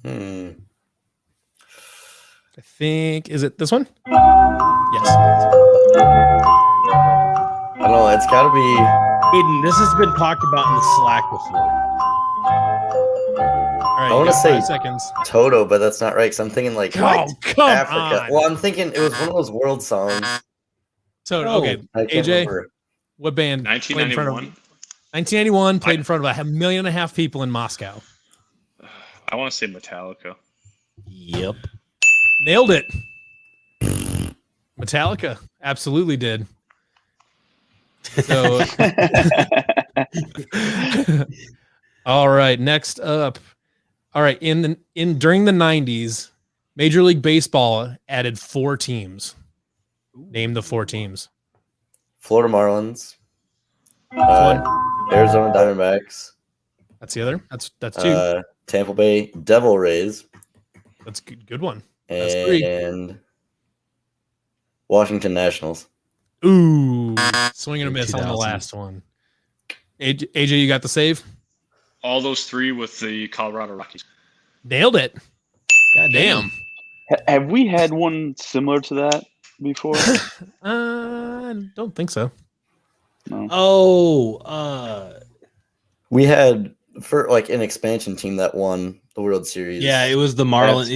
Hmm. I think, is it this one? Yes. I don't know. It's got to be. Aiden, this has been talked about in the Slack before. All right, I want to say 5 seconds. Toto, but that's not right. Because I'm thinking like Oh, come Africa. on. Well, I'm thinking it was one of those world songs. So, okay, I can't AJ, remember. what band? 1991. 1991 played in front of 1.5 million people in Moscow. I want to say Metallica. Yep. Nailed it. Metallica absolutely did. So, all right. Next up, all right. During the 90s, Major League Baseball added 4 teams. Name the 4 teams. Florida Marlins. One. Arizona Diamondbacks. That's the other. That's 2. Tampa Bay Devil Rays. That's good one. That's 3. And Washington Nationals. Ooh, swing and a miss on the 2000. last one. AJ, you got the save? All those 3 with the Colorado Rockies. Nailed it. God Damn. Have we had one similar to that before? I don't think so. No. Oh, We had for like an expansion team that won the World Series. yeah, it was the Marlins.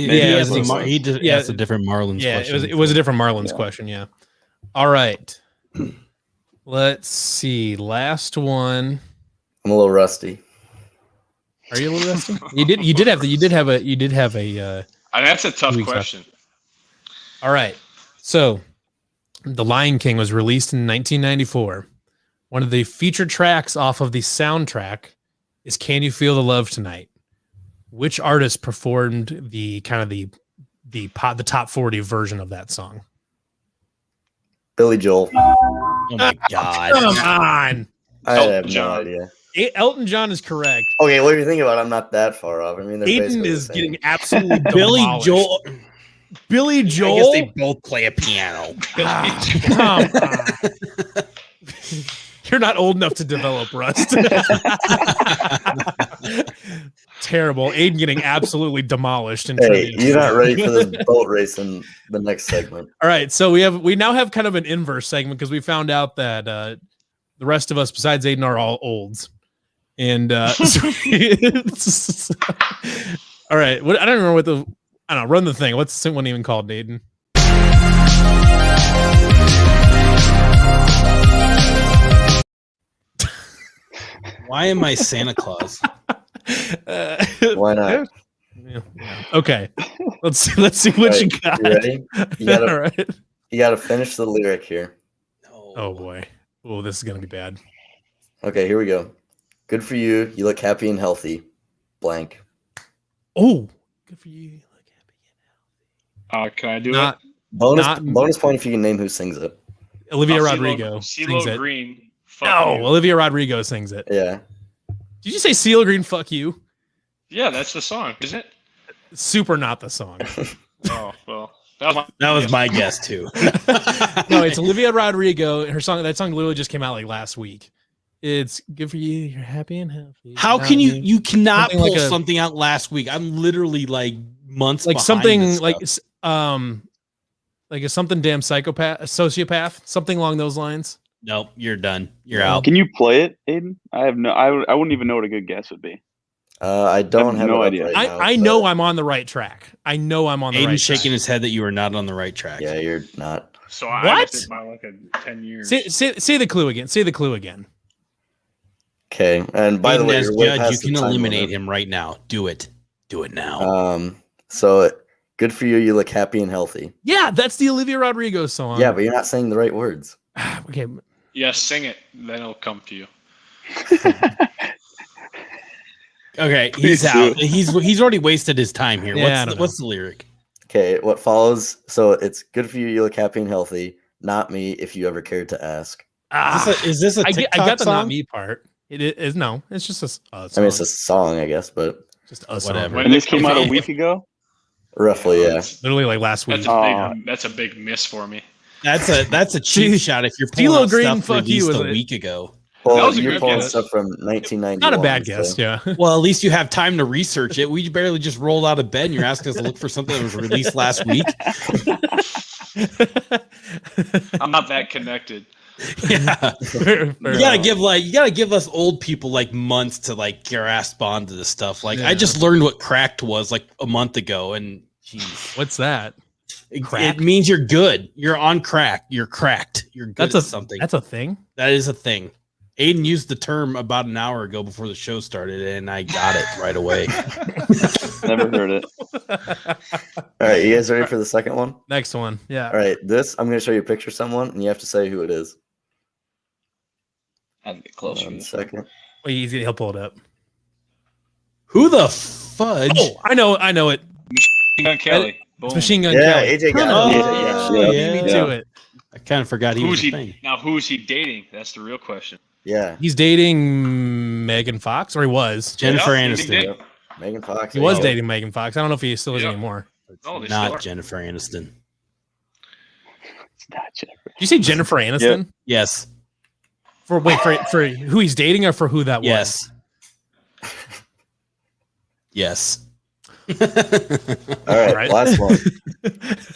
He just asked a different Marlins Yeah, question. it was a different Marlins Yeah. question. Yeah. All right. Let's see. Last one. I'm a little rusty. Are you a little rusty? You did have a. That's a tough 2 weeks question. All right. So, The Lion King was released in 1994. One of the featured tracks off of the soundtrack is "Can You Feel the Love Tonight?" Which artist performed the top 40 version of that song? Billy Joel. Oh my god! Come on. I Elton have no John. idea. Elton John is correct. Okay, what do you think about? I'm not that far off. I mean, they're Aiden basically is the same. getting absolutely Billy demolished. Joel. Billy I Joel. guess they both play a piano. Come on. You're not old enough to develop Rust. Terrible. Aiden getting absolutely demolished. In Hey, trivia. you're not ready for this boat race in the next segment. All right, so we now have kind of an inverse segment because we found out that the rest of us besides Aiden are all olds. And all right, I don't remember what I don't know, run the thing. What's the one even called, Aiden? Why am I Santa Claus? Why not? Yeah. Okay, let's see what All you right, got. you ready? All right. You gotta finish the lyric here. Oh boy. Oh, this is gonna be bad. Okay, here we go. Good for you. You look happy and healthy. Blank. Oh, good for you. You look happy. Can I do Not Bonus point if you can name who sings it. Olivia it? Rodrigo CeeLo sings it. Green. Fuck No, you. Olivia Rodrigo sings it. Yeah. Did you say CeeLo Green? Fuck you. Yeah, that's the song, isn't it? Super not the song. Oh well, that was my guess too. No, it's Olivia Rodrigo. That song literally just came out like last week. It's good for you. You're happy and healthy. How can you cannot Something pull like something out last week? I'm literally like months like behind something this like stuff. like a something damn sociopath, something along those lines. Nope, you're done. You're out. Can you play it, Aiden? I wouldn't even know what a good guess would be. I don't have no it up idea. right now, I know I'm on the right track. I know I'm on the Aiden's right shaking track. his head that you are not on the right track. Yeah, you're not. So What? I missed it by like 10 years. Say the clue again. Say the clue again. Okay. And by the Aiden, way, as you're way judge, past you can the time eliminate limit. him right now. Do it. Do it now. So good for you. You look happy and healthy. Yeah, that's the Olivia Rodrigo song. Yeah, but you're not saying the right words. Okay. Yes, sing it, then it'll come to you. Okay, he's out. He's already wasted his time here. Yeah, I don't What's the lyric? Okay, what follows? So it's good for you. You look happy and healthy. Not Me, if you ever cared to ask. Is this a TikTok I got the song? Not Me part. It is no. It's just a song. I mean, it's a song, I guess, but just a whatever. song. And this came out a week ago? Roughly, yeah. Literally like last week. That's a big miss for me. That's a cheap shot if you're pulling out Green, stuff fuck you, released was a it? week ago. Well, was a you're good pulling guess. stuff from 1991. Not a bad guess, so. yeah. Well, at least you have time to research it. We barely just rolled out of bed and you're asking us to look for something that was released last week. I'm not that connected. Yeah. You gotta give us old people like months to like grasp onto this stuff. Like I just learned what cracked was like a month ago, and geez, What's that? it means you're good. You're on crack. You're cracked. You're good at something. That's a thing. That is a thing. Aiden used the term about an hour ago before the show started, and I got it right away. Never heard it. All right, you guys ready for the second one? Next one, yeah. All right, this I'm going to show you a picture of someone, and you have to say who it is. I'll get closer. 1 second. Wait, he'll pull it up. Who the fudge? Oh, I know it. Machine Gun Kelly. It's Machine Gun Yeah, Kelly. AJ got it. Oh, Yeah. Beat me to it. I kind of forgot he was a thing. Who is he dating? That's the real question. Yeah. He's dating Megan Fox, or he was. Jennifer Yeah, Aniston. Yep. Megan Fox. He was dating Megan Fox. I don't know if he still is anymore. No, they still Not are. Jennifer Aniston. It's not Jennifer. Did you say Jennifer Aniston? Yes. For who he's dating or for who that was? Yes. All right, Right. last one.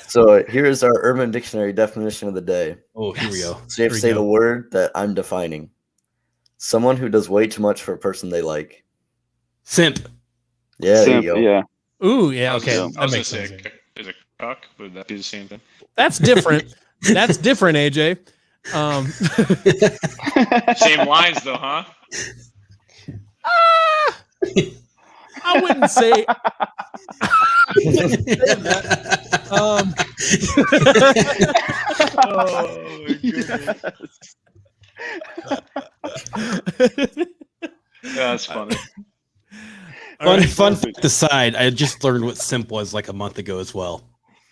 So here's our Urban Dictionary definition of the day. Oh, here we go. So you have to say the word that I'm defining. Someone who does way too much for a person they like. Simp. Yeah, Simp, there you go. yeah. Ooh, yeah, okay. I I That was makes gonna sense. say, is a cock? Would that be the same thing? That's different. That's different, AJ. Same lines though, huh? I wouldn't say. Oh my goodness. Yeah, that's funny. Fun fact aside, I just learned what simp was like a month ago as well.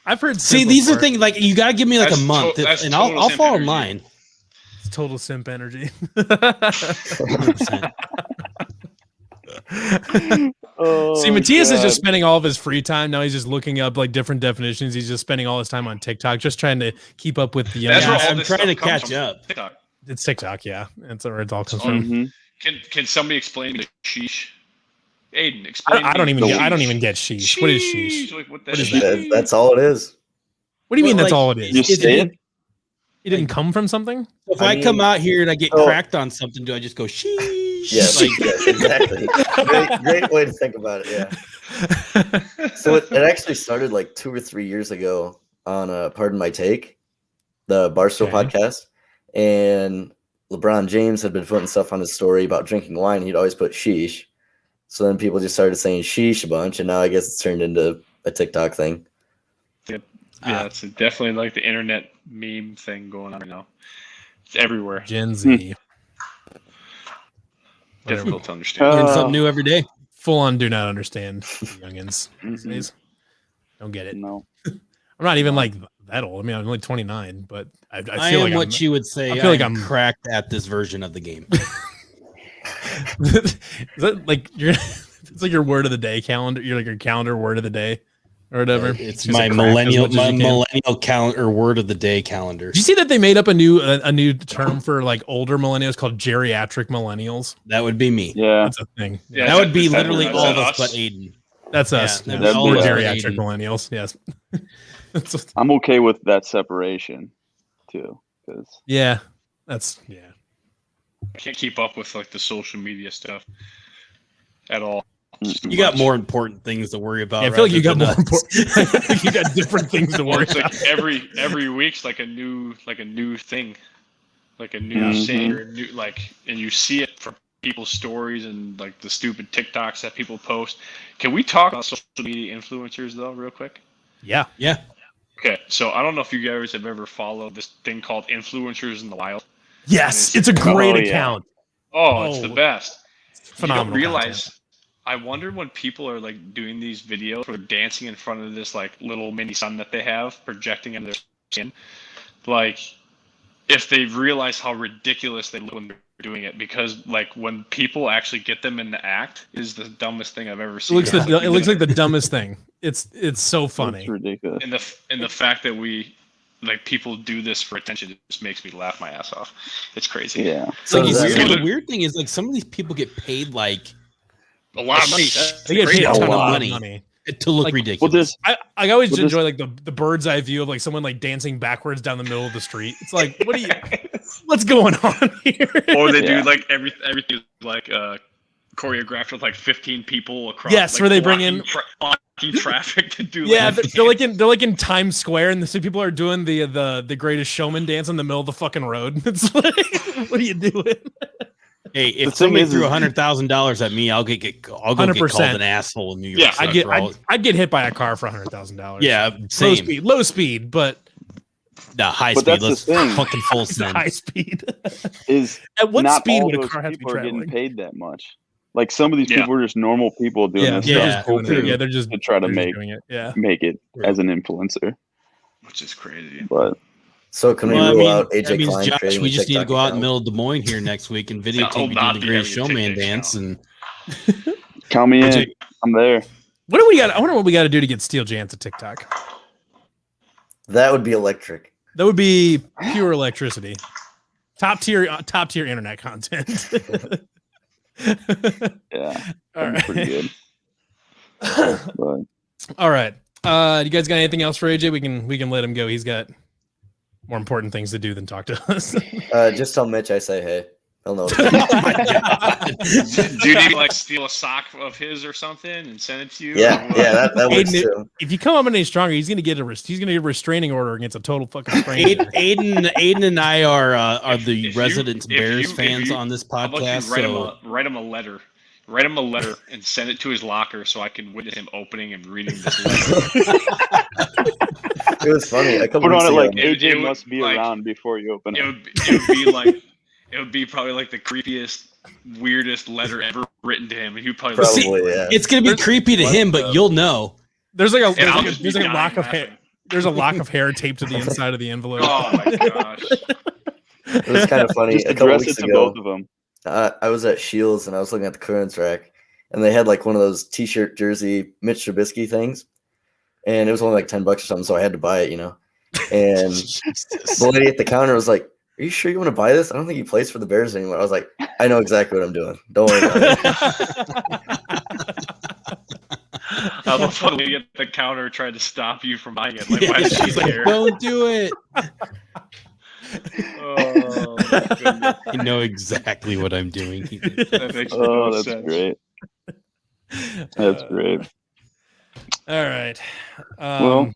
I've heard. See, simp these before. are things like you gotta give me like That's a month, that's and total I'll simp fall in energy. line. It's total simp energy. 100%. See, Matthias is just spending all of his free time now. He's just looking up like different definitions. He's just spending all his time on TikTok, just trying to keep up with the young. That's where guys. all I'm this trying stuff to comes catch from. up. TikTok. It's TikTok, yeah. That's where it all comes Mhm. Can somebody explain the sheesh? Aiden, explain. from. I don't the even. sheesh. I don't even get sheesh. What is sheesh? Like, what the What is sheesh? That- that's all it is. What do you mean? Well, That's like, all it is. You say it? It didn't come from something. If I I come mean- out here and I get Oh. cracked on something, do I just go sheesh? Yes, Like, yes, exactly. Great way to think about it. Yeah. So it actually started like 2 or 3 years ago on Pardon My Take, the Barstool Okay. podcast, and LeBron James had been putting stuff on his story about drinking wine. He'd always put sheesh. So then people just started saying sheesh a bunch, and now I guess it's turned into a TikTok thing. Yeah, it's definitely like the internet meme thing going on right now. It's everywhere. Gen Z. Whatever. Difficult to understand. learn something new every day. Full on do not understand youngins these Mhm. days. Don't get it. No. I'm not even like that old. I mean, I'm only 29, but I feel I am like what you would say. I feel like I'm I'm- cracked at this version of the game. Is that like your? It's like your word of the day calendar. You're like your calendar word of the day, or whatever. It's Just my crack as millennial much as you can. calendar word of the day calendar. Did you see that they made up a new term for like older millennials called geriatric millennials? That would be me. Yeah. That's a thing. Yeah. That would be Is that- literally is all that of us us? but Aiden. That's Yeah, us. that'd be We're us. geriatric Aiden. millennials. Yes. I'm okay with that separation too. Because Yeah. That's yeah. I can't keep up with like the social media stuff at all. It's too You got much. more important things to worry about. Yeah, I feel like you rather got than more us. important. You got different things to Well, worry it's about. like every week's like a new thing, like a new Mhm. saying or a new and you see it from people's stories and like the stupid TikToks that people post. Can we talk about social media influencers though, real quick? Yeah. Yeah. Okay, so I don't know if you guys have ever followed this thing called Influencers in the Wild. Yes, it's a great Oh, yeah. account. Oh, it's the Oh, best. Phenomenal. You don't realize. content. I wonder when people are like doing these videos where they're dancing in front of this like little mini sun that they have projecting into their skin. Like if they realize how ridiculous they look when they're doing it, because like when people actually get them in the act is the dumbest thing I've ever seen. It looks like the dumbest thing. It's so funny. It's ridiculous. And the fact that people do this for attention, it just makes me laugh my ass off. It's crazy. Yeah. So the weird thing is, like, some of these people get paid like a lot of money. They get paid a ton of money to look ridiculous. I always enjoy like the bird's eye view of like someone like dancing backwards down the middle of the street. It's like, what's going on here? Or they do like everything is like choreographed with like 15 people across. Yes, like, where they bring in traffic to do. Yeah, they're like in Times Square, and the people are doing the Greatest Showman dance in the middle of the fucking road. It's like, what are you doing? Hey, if somebody threw $100,000 at me, I'll go get called an asshole in New York. Yeah, I'd get hit by a car for $100,000. Yeah, same. Low speed, but high speed. Let's fucking full send. High speed. Is at what not speed all would a those car have to be people are traveling? getting paid that much? Like some of these people are just normal people doing this stuff. They're just to try to make it as an influencer, which is crazy. But so can we rule out AJ that means Klein? Josh, we just need to go out in the middle of Des Moines here next week and videotape you doing the Greatest Showman dance and count me in. I'm there. What do we got? I wonder what we got to do to get Steel Jans to TikTok. That would be electric. That would be pure electricity. Top tier internet content. Yeah. All right. Pretty good. All right. You guys got anything else for AJ? We can let him go. He's got more important things to do than talk to us. Just tell Mitch I say hey. He'll know. Oh my God. Do you need to like steal a sock of his or something and send it to you? Yeah, that works too. If you come up any stronger, he's gonna get a restraining order against a total fucking stranger. Aiden and I are the resident Bears fans on this podcast. Write him a letter. Write him a letter and send it to his locker so I can witness him opening and reading this letter. It was funny. Put on it like AJ must be around before you open it. It would be probably like the creepiest, weirdest letter ever written to him. And he'd probably It's gonna be creepy to him, but you'll know. There's like a lock of hair. There's a lock of hair taped to the inside of the envelope. Oh my gosh! It was kind of funny. Just a couple address weeks it to ago, both of them. I was at Shields and I was looking at the clearance rack, and they had like one of those T-shirt jersey Mitch Trubisky things, and it was only like $10 or something, so I had to buy it, And the lady at the counter was like, "Are you sure you want to buy this? I don't think he plays for the Bears anymore." I was like, "I know exactly what I'm doing. Don't worry about it." How the fuck lady at the counter tried to stop you from buying it? Like, why did she care? Don't do it. Oh, my goodness. I know exactly what I'm doing. That makes that's sense. great. That's great. All right. Well,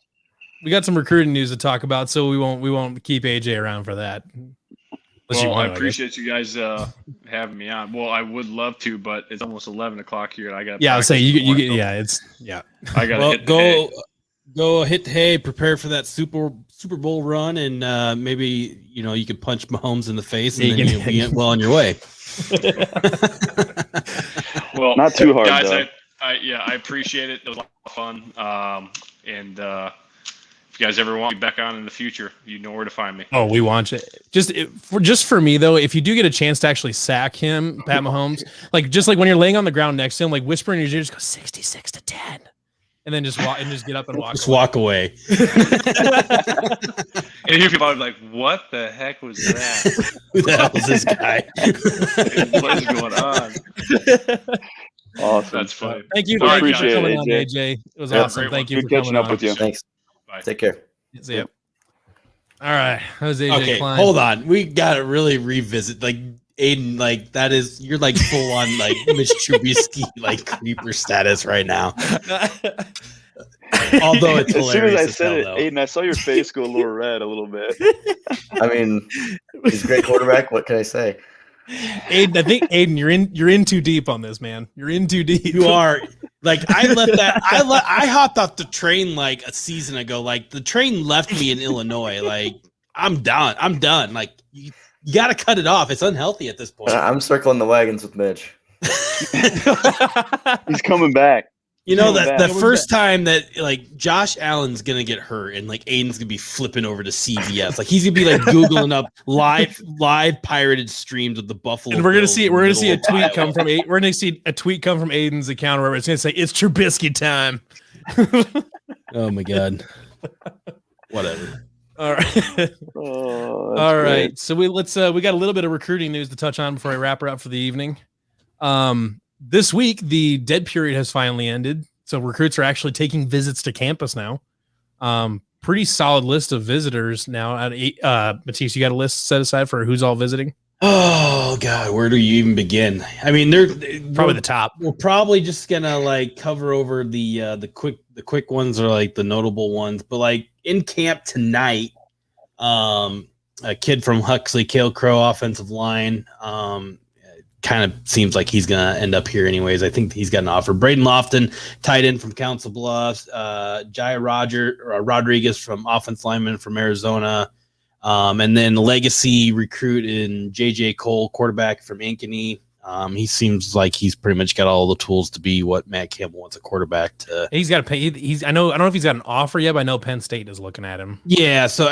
we got some recruiting news to talk about, so we won't keep AJ around for that. Well, I appreciate you guys having me on. Well, I would love to, but it's almost 11 o'clock here, and I got. Yeah, I'll say you get. I got to go hit the hay, prepare for that Super Bowl run, and maybe you can punch Mahomes in the face, and then you'll be well on your way. Well, not too hard, guys. though. I appreciate it. It was a lot of fun. And if you guys ever want me back on in the future, you know where to find me. Oh, we want you. Just for me though, if you do get a chance to actually sack him, Pat Mahomes, like when you're laying on the ground next to him, like whisper in your ear, just go 66-10, and then just get up and walk. Just walk away. And you people are like, "What the heck was that? Who the hell is this guy? What is going on?" Awesome. That's funny. Thank you. Well, Thank you for appreciate coming it, on, AJ. AJ. It was Yeah, awesome. Thank you Good for catching coming up on. with you. Thanks. Bye. Take care. See ya. All right. That was AJ Okay, Klein. hold on. We gotta really revisit Aiden. You're full on Mitch Trubisky creeper status right now. Although it's as soon as I hilarious said it, though. Aiden, I saw your face go a little red a little bit. I mean, he's a great quarterback. What can I say? Aiden, I think you're in too deep on this, man. You're in too deep. You are. I hopped off the train a season ago. The train left me in Illinois. I'm done. You got to cut it off. It's unhealthy at this point. I'm circling the wagons with Mitch. He's coming back. You know, the first time that like Josh Allen's gonna get hurt and like Aiden's gonna be flipping over to CBS, like he's gonna be like googling up live pirated streams of the Buffalo. And we're gonna see a tweet come from we're gonna see a tweet come from Aiden's account where it's gonna say it's Trubisky time. Oh my god. Whatever. All right. All right. So we got a little bit of recruiting news to touch on before I wrap her up for the evening. This week, the dead period has finally ended. So recruits are actually taking visits to campus now. Pretty solid list of visitors now. Matisse, you got a list set aside for who's all visiting? Oh God, where do you even begin? I mean, they're probably the top. We're probably just gonna like cover over the quick ones or like the notable ones. But like in camp tonight, a kid from Huxley, Cale Crow, offensive line. Kind of seems like he's going to end up here anyways. I think he's got an offer. Braden Lofton, tight end from Council Bluffs. Jai Rodriguez from offense lineman from Arizona. And then legacy recruit in JJ Cole, quarterback from Ankeny. He seems like he's pretty much got all the tools to be what Matt Campbell wants a quarterback to. He's got to pay. I don't know if he's got an offer yet, but I know Penn State is looking at him. Yeah. So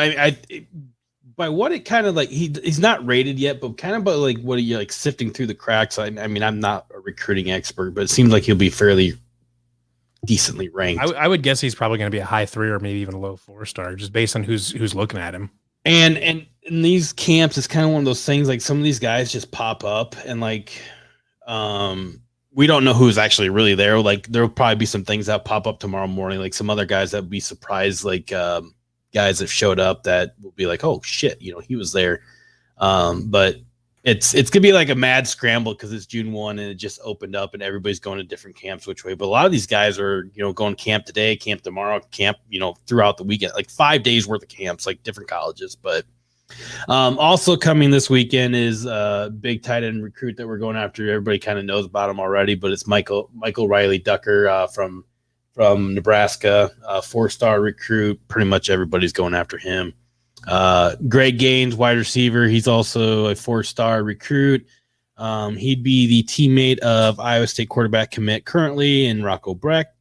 by what it kind of like he's not rated yet, but kind of about like what are you like sifting through the cracks. I mean, I'm not a recruiting expert, but it seems like he'll be fairly decently ranked. I would guess he's probably going to be a high 3 or maybe even a low 4-star, just based on who's looking at him. And in these camps, it's kind of one of those things like some of these guys just pop up and like we don't know who's actually really there. Like there'll probably be some things that pop up tomorrow morning, like some other guys that would be surprised, like guys that showed up that will be like, oh shit, he was there. But it's gonna be like a mad scramble because it's June 1 and it just opened up and everybody's going to different camps which way. But a lot of these guys are, going camp today, camp tomorrow, camp, throughout the weekend, like 5 days worth of camps, like different colleges. But also coming this weekend is a big tight end recruit that we're going after. Everybody kind of knows about him already, but it's Michael Riley Ducker from Nebraska, 4-star recruit. Pretty much everybody's going after him. Greg Gaines, wide receiver. He's also a 4-star recruit. He'd be the teammate of Iowa State quarterback commit currently in Rocco Brecht.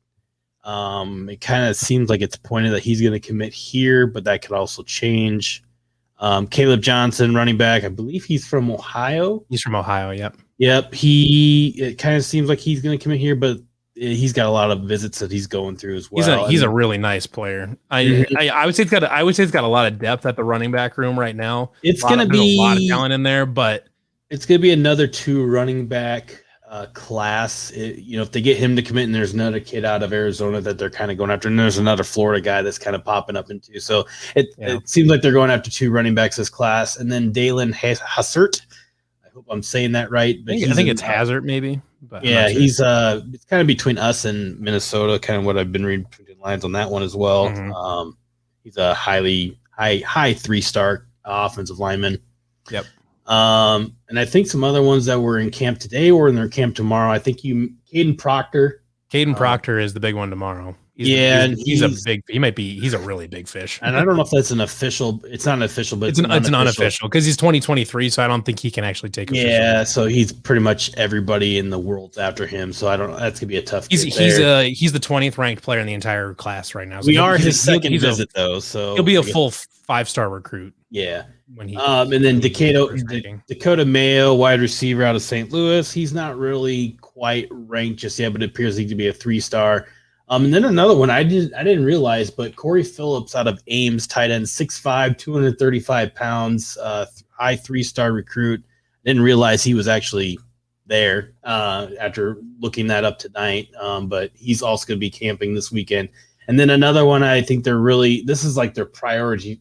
It kind of seems like it's pointed that he's going to commit here, but that could also change. Caleb Johnson, running back. I believe he's from Ohio. He's from Ohio. Yep. It kind of seems like he's going to commit here, but he's got a lot of visits that he's going through as well. He's a really nice player. I would say it's got a lot of depth at the running back room right now. It's going to be a lot of talent in there, but it's going to be another 2 running back class. If they get him to commit, and there's another kid out of Arizona that they're kind of going after, and there's another Florida guy that's kind of popping up into. So it seems like they're going after 2 running backs this class, and then Dalen Hassert. I hope I'm saying that right. But I think it's Hazard maybe. But yeah, sure. He's it's kind of between us and Minnesota, kind of what I've been reading between the lines on that one as well. Mm-hmm. He's a high 3-star offensive lineman. Yep. And I think some other ones that were in camp today or in their camp tomorrow. I think Caden Proctor. Caden Proctor is the big one tomorrow. He's a really big fish. And I don't know if that's an official. It's not an official, but it's an unofficial because he's 2023, so I don't think he can actually take. Yeah, so he's pretty much everybody in the world's after him. So I don't know. That's gonna be a tough. He's the 20th ranked player in the entire class right now. So we are his second visit though, so he'll be a full 5-star recruit. Yeah. When he and then Dakota Mayo, wide receiver out of St. Louis. He's not really quite ranked just yet, but it appears he could be a 3-star. And then another one I didn't realize, but Corey Phillips out of Ames, tight end, 6'5", 235 pounds, high 3-star recruit. Didn't realize he was actually there after looking that up tonight. But he's also going to be camping this weekend. And then another one, I think this is like their priority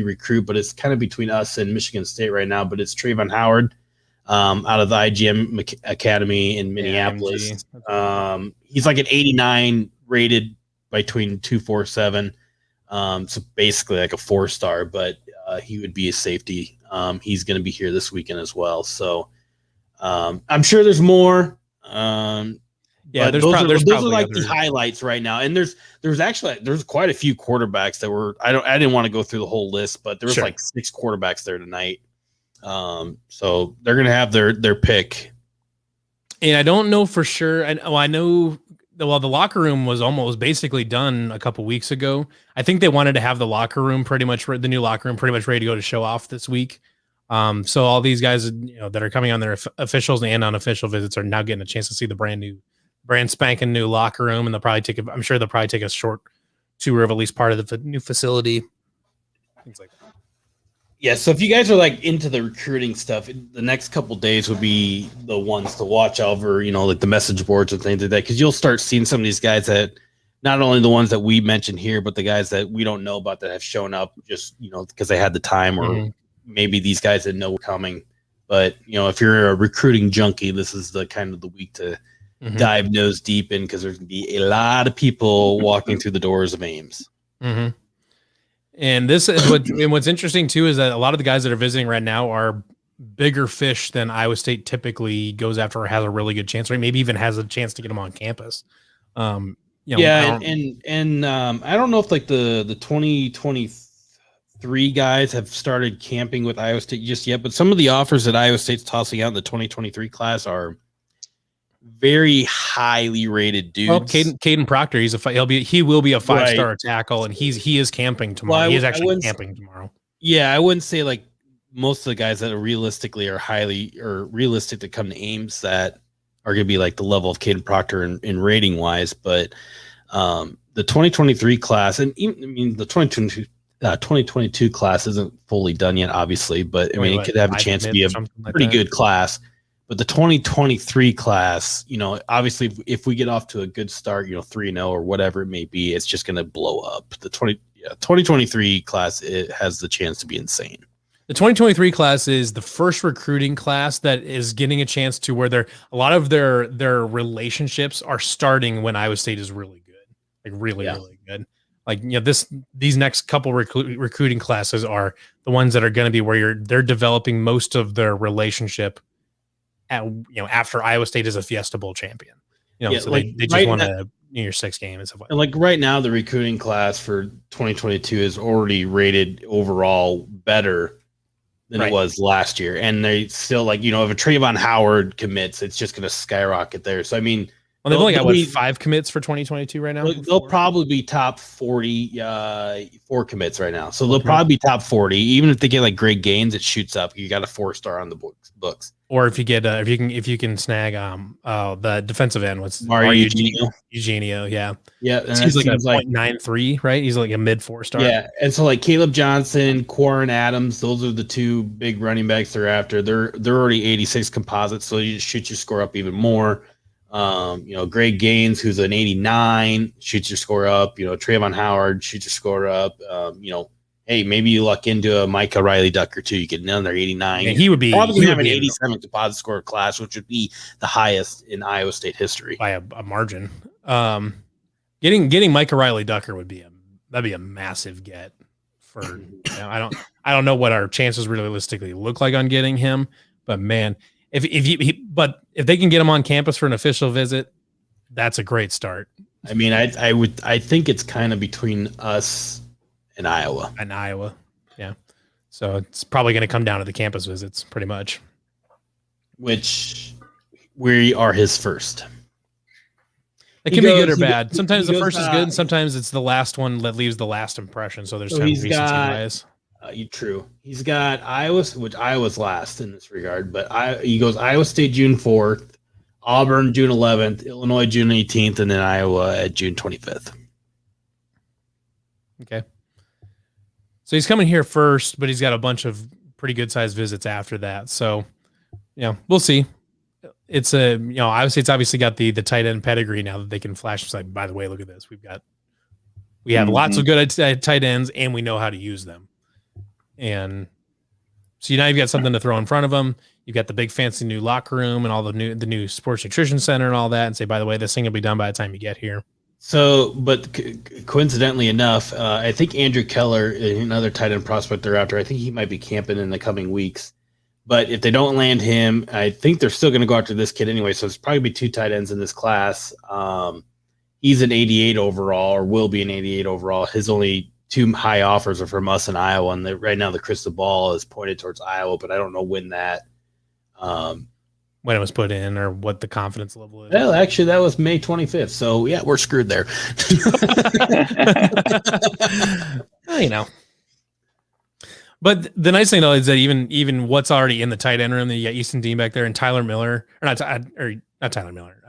recruit, but it's kind of between us and Michigan State right now. But it's Trayvon Howard out of the IGM Academy in Minneapolis. He's like an 89 rated between 247. So basically like a 4-star, but he would be a safety. He's going to be here this weekend as well. So I'm sure there's more. Those are like the highlights right now. And there's quite a few quarterbacks that were, I didn't want to go through the whole list, but there was like 6 quarterbacks there tonight. So they're going to have their pick. And I don't know for sure. I know well, the locker room was basically done a couple weeks ago. I think they wanted to have the locker room the new locker room pretty much ready to go to show off this week. So all these guys, that are coming on their officials and unofficial visits are now getting a chance to see the brand spanking new locker room, and I'm sure they'll probably take a short tour of at least part of the new facility. Things like that. Yeah, so if you guys are like into the recruiting stuff, the next couple days would be the ones to watch over, like the message boards and things like that, because you'll start seeing some of these guys that not only the ones that we mentioned here, but the guys that we don't know about that have shown up just, because they had the time, or maybe these guys that know we're coming. But, if you're a recruiting junkie, this is the kind of the week to dive nose deep in, because there's going to be a lot of people walking through the doors of Ames. Mm-hmm. And this is what's interesting too, is that a lot of the guys that are visiting right now are bigger fish than Iowa State typically goes after, or has a really good chance, or maybe even has a chance to get them on campus. I don't know if like the 2023 guys have started camping with Iowa State just yet, but some of the offers that Iowa State's tossing out in the 2023 class are very highly rated dudes. Well, Caden Proctor, he will be a 5-star tackle, and he is camping tomorrow. He is actually camping tomorrow. Yeah, I wouldn't say like most of the guys that are realistic to come to Ames that are going to be like the level of Caden Proctor in rating wise, but the 2023 class, and even, the 2022 class isn't fully done yet, obviously, but it could have a chance to be a pretty good class. But the 2023 class, obviously, if we get off to a good start, 3-0 or whatever it may be, it's just going to blow up. The 2023 class, it has the chance to be insane. The 2023 class is the first recruiting class that is getting a chance to where a lot of their relationships are starting when Iowa State is really good, like really good. Like, these next couple recruiting classes are the ones that are going to be where they're developing most of their relationship after Iowa State is a Fiesta Bowl champion, so they just won a New Year's Six game and stuff like that. And like right now, the recruiting class for 2022 is already rated overall better than it was last year. And they still if a Trayvon Howard commits, it's just going to skyrocket there. So, they've only got 5 commits for 2022 right now. They'll probably be top 40, 4 commits right now. So they'll probably be top 40. Even if they get like Greg Gaines, it shoots up. You got a 4-star on the books. Or if you get if you can snag the defensive end, what's Mario Eugenio, yeah, and he's like a 0.93, right? He's like a mid 4-star. Yeah, and so like Caleb Johnson, Quarren Adams, those are the 2 big running backs they're after. They're already 86 composites, so you just shoot your score up even more. Greg Gaines, who's an 89, shoots your score up. Trayvon Howard shoots your score up. Hey, maybe you luck into a Micah Riley Ducker too. You get another 89. Yeah, he would probably have an 87 composite score class, which would be the highest in Iowa State history by a margin. Getting Micah Riley Ducker that'd be a massive get for. I don't know what our chances realistically look like on getting him, but man, if they can get him on campus for an official visit, that's a great start. I think it's kind of between us and Iowa. Yeah. So it's probably going to come down to the campus visits, pretty much. Which we are his first. It can be good or bad. Sometimes the first is good, and sometimes it's the last one that leaves the last impression. So there's some recency bias. True. He's got Iowa, which Iowa's last in this regard, but he goes Iowa State June 4th, Auburn June 11th, Illinois June 18th, and then Iowa at June 25th. Okay. So he's coming here first, but he's got a bunch of pretty good sized visits after that. So, we'll see. It's Iowa State's obviously got the tight end pedigree now that they can flash. It's like, by the way, look at this. We have lots of good tight ends, and we know how to use them. And so now you've got something to throw in front of them. You've got the big fancy new locker room and all the new sports nutrition center and all that. And say, by the way, this thing will be done by the time you get here. So, but coincidentally enough, I think Andrew Keller, another tight end prospect they're after, I think he might be camping in the coming weeks. But if they don't land him, I think they're still going to go after this kid anyway. So it's probably be 2 tight ends in this class. He's an 88 overall, or will be an 88 overall. His only 2 high offers are from us in Iowa, and right now the crystal ball is pointed towards Iowa, but I don't know when that when it was put in or what the confidence level is. Well, actually, that was May 25th. So, yeah, we're screwed there. Well, you know. But the nice thing, though, is that even what's already in the tight end room, you got Easton Dean back there and Tyler Miller. Or not Tyler Miller.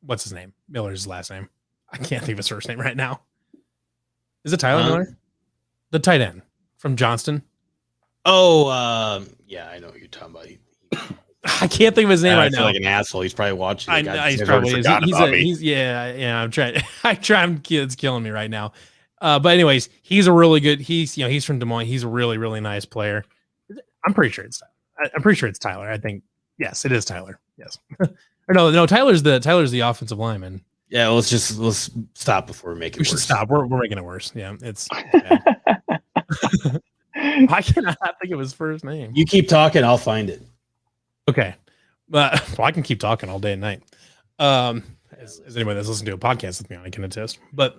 What's his name? Miller's his last name. I can't think of his first name right now. Is it Tyler Miller? The tight end from Johnston. Oh, yeah, I know what you're talking about. I can't think of his name right now. I feel like an asshole. He's probably watching. He's probably I'm trying. It's killing me right now. But anyways, he's a really good. He's from Des Moines. He's a really, really nice player. I'm pretty sure it's Tyler. I think yes, it is Tyler. Yes. Or no, Tyler's the offensive lineman. Yeah, let's stop before we make it worse. We should stop. We're making it worse. Yeah, it's bad. I cannot think of his first name. You keep talking, I'll find it. Okay. Well, I can keep talking all day and night. As anybody that's listening to a podcast with me, I can attest. But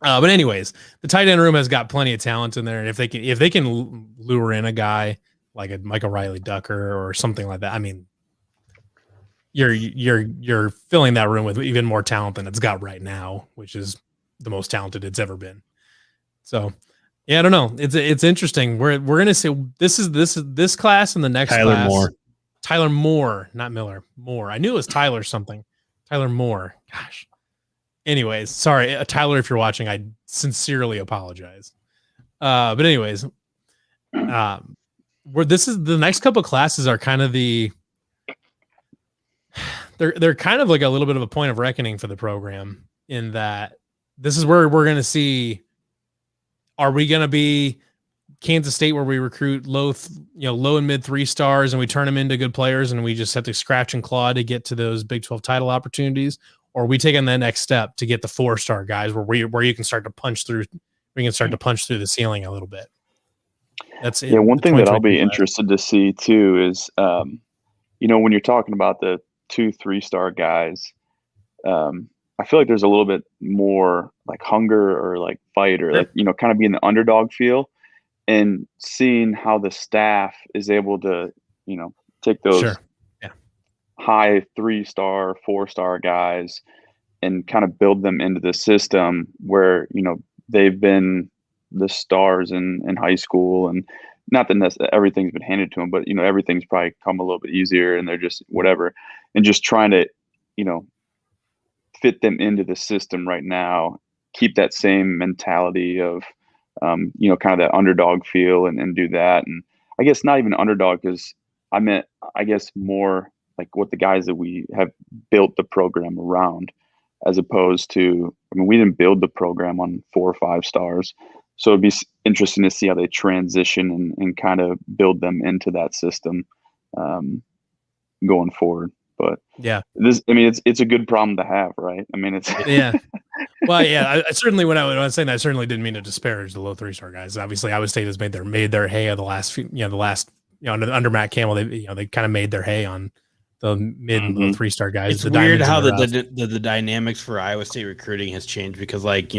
anyways, the tight end room has got plenty of talent in there, and if they can lure in a guy like a Michael Riley Ducker or something like that, I mean, you're filling that room with even more talent than it's got right now, which is the most talented it's ever been. So, yeah, I don't know. It's interesting. We're gonna say this class and the next class. Tyler Moore, not Miller. Moore. I knew it was Tyler something. Tyler Moore. Gosh. Anyways, sorry, Tyler, if you're watching, I sincerely apologize. But anyways, this is the next couple of classes are kind of they're kind of like a little bit of a point of reckoning for the program in that this is where we're going to see, are we going to be Kansas State where we recruit low and mid 3 stars and we turn them into good players and we just have to scratch and claw to get to those Big 12 title opportunities? Or are we taking the next step to get the 4-star guys where you can start to punch through, the ceiling a little bit? That's it. Yeah, one thing that I'll be interested to see too is, when you're talking about the 2-3-star guys, I feel like there's a little bit more like hunger or like fight or like, kind of being the underdog feel and seeing how the staff is able to, take those high 3-star, 4-star guys and kind of build them into the system where, they've been the stars in high school, and not that everything's been handed to them, but, everything's probably come a little bit easier and they're just whatever, and just trying to, fit them into the system right now, keep that same mentality of, kind of that underdog feel and do that. And I guess not even underdog, because I meant, I guess more like what the guys that we have built the program around, as opposed to, we didn't build the program on 4 or 5 stars. So it'd be interesting to see how they transition and kind of build them into that system going forward. But yeah, it's a good problem to have, right? It's yeah. Well, yeah, I certainly when I was saying that, I certainly didn't mean to disparage the low 3-star guys. Obviously, Iowa State has made their hay of the last under Matt Campbell. They kind of made their hay on the mid and low 3-star guys. It's weird how the dynamics for Iowa State recruiting has changed because, like,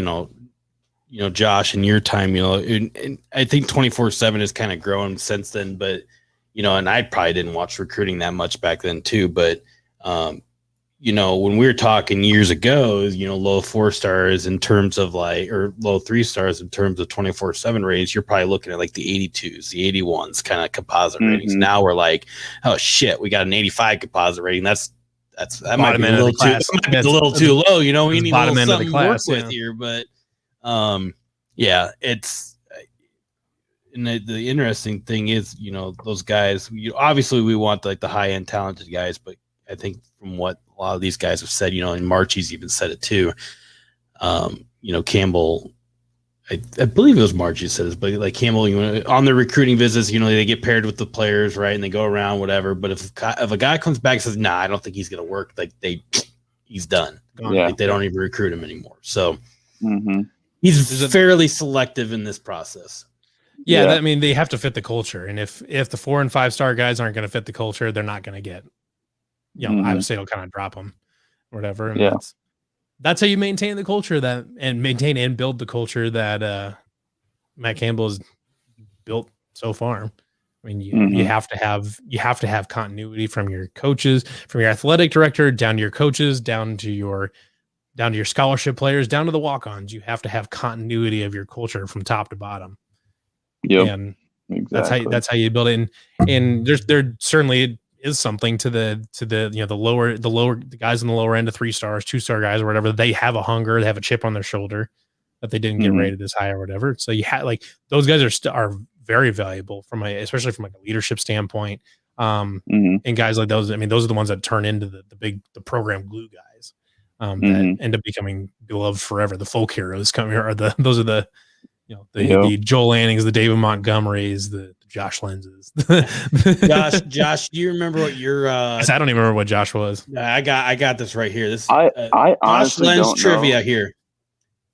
Josh, in your time, and I think 24/7 has kind of grown since then, but and I probably didn't watch recruiting that much back then too, but when we were talking years ago, low 4 stars in terms of or low 3 stars in terms of 24/7 ratings, you're probably looking at like the 82s, the 81s kind of composite ratings. Now we're like, oh shit, we got an 85 composite rating. That might be a little too low. We need a little something to work with here, but it's. And the interesting thing is, those guys, obviously we want like the high end talented guys, but I think from what a lot of these guys have said, and Marchie's even said it too. Campbell, I believe it was Margie said this, but like Campbell, on their recruiting visits, they get paired with the players, right? And they go around, whatever. But if a guy comes back and says, nah, I don't think he's going to work, like he's done. Yeah. Like, they don't even recruit him anymore. So he's fairly selective in this process. Yeah, they have to fit the culture, and if the 4 and 5-star guys aren't going to fit the culture, they're not going to get. Iowa State will kind of drop them, or whatever. And that's how you maintain the culture maintain and build the culture that Matt Campbell has built so far. I mean, you have to have continuity from your coaches, from your athletic director down to your coaches, down to your scholarship players, down to the walk-ons. You have to have continuity of your culture from top to bottom. Yeah, and exactly. that's how you build it. And there certainly is something to the the guys in the lower end of 3 stars, 2-star guys or whatever. They have a hunger, they have a chip on their shoulder that they didn't get rated as high or whatever. So you have like those guys are very valuable especially from like a leadership standpoint. And guys like those, I mean, those are the ones that turn into the program glue guys that end up becoming beloved forever. The folk heroes those are the the Joel Lannings, the David Montgomerys, the Josh Lenzes. Josh, do you remember what your I don't even remember what Josh was. I got this right here. This I Josh honestly Lenz don't trivia know. here.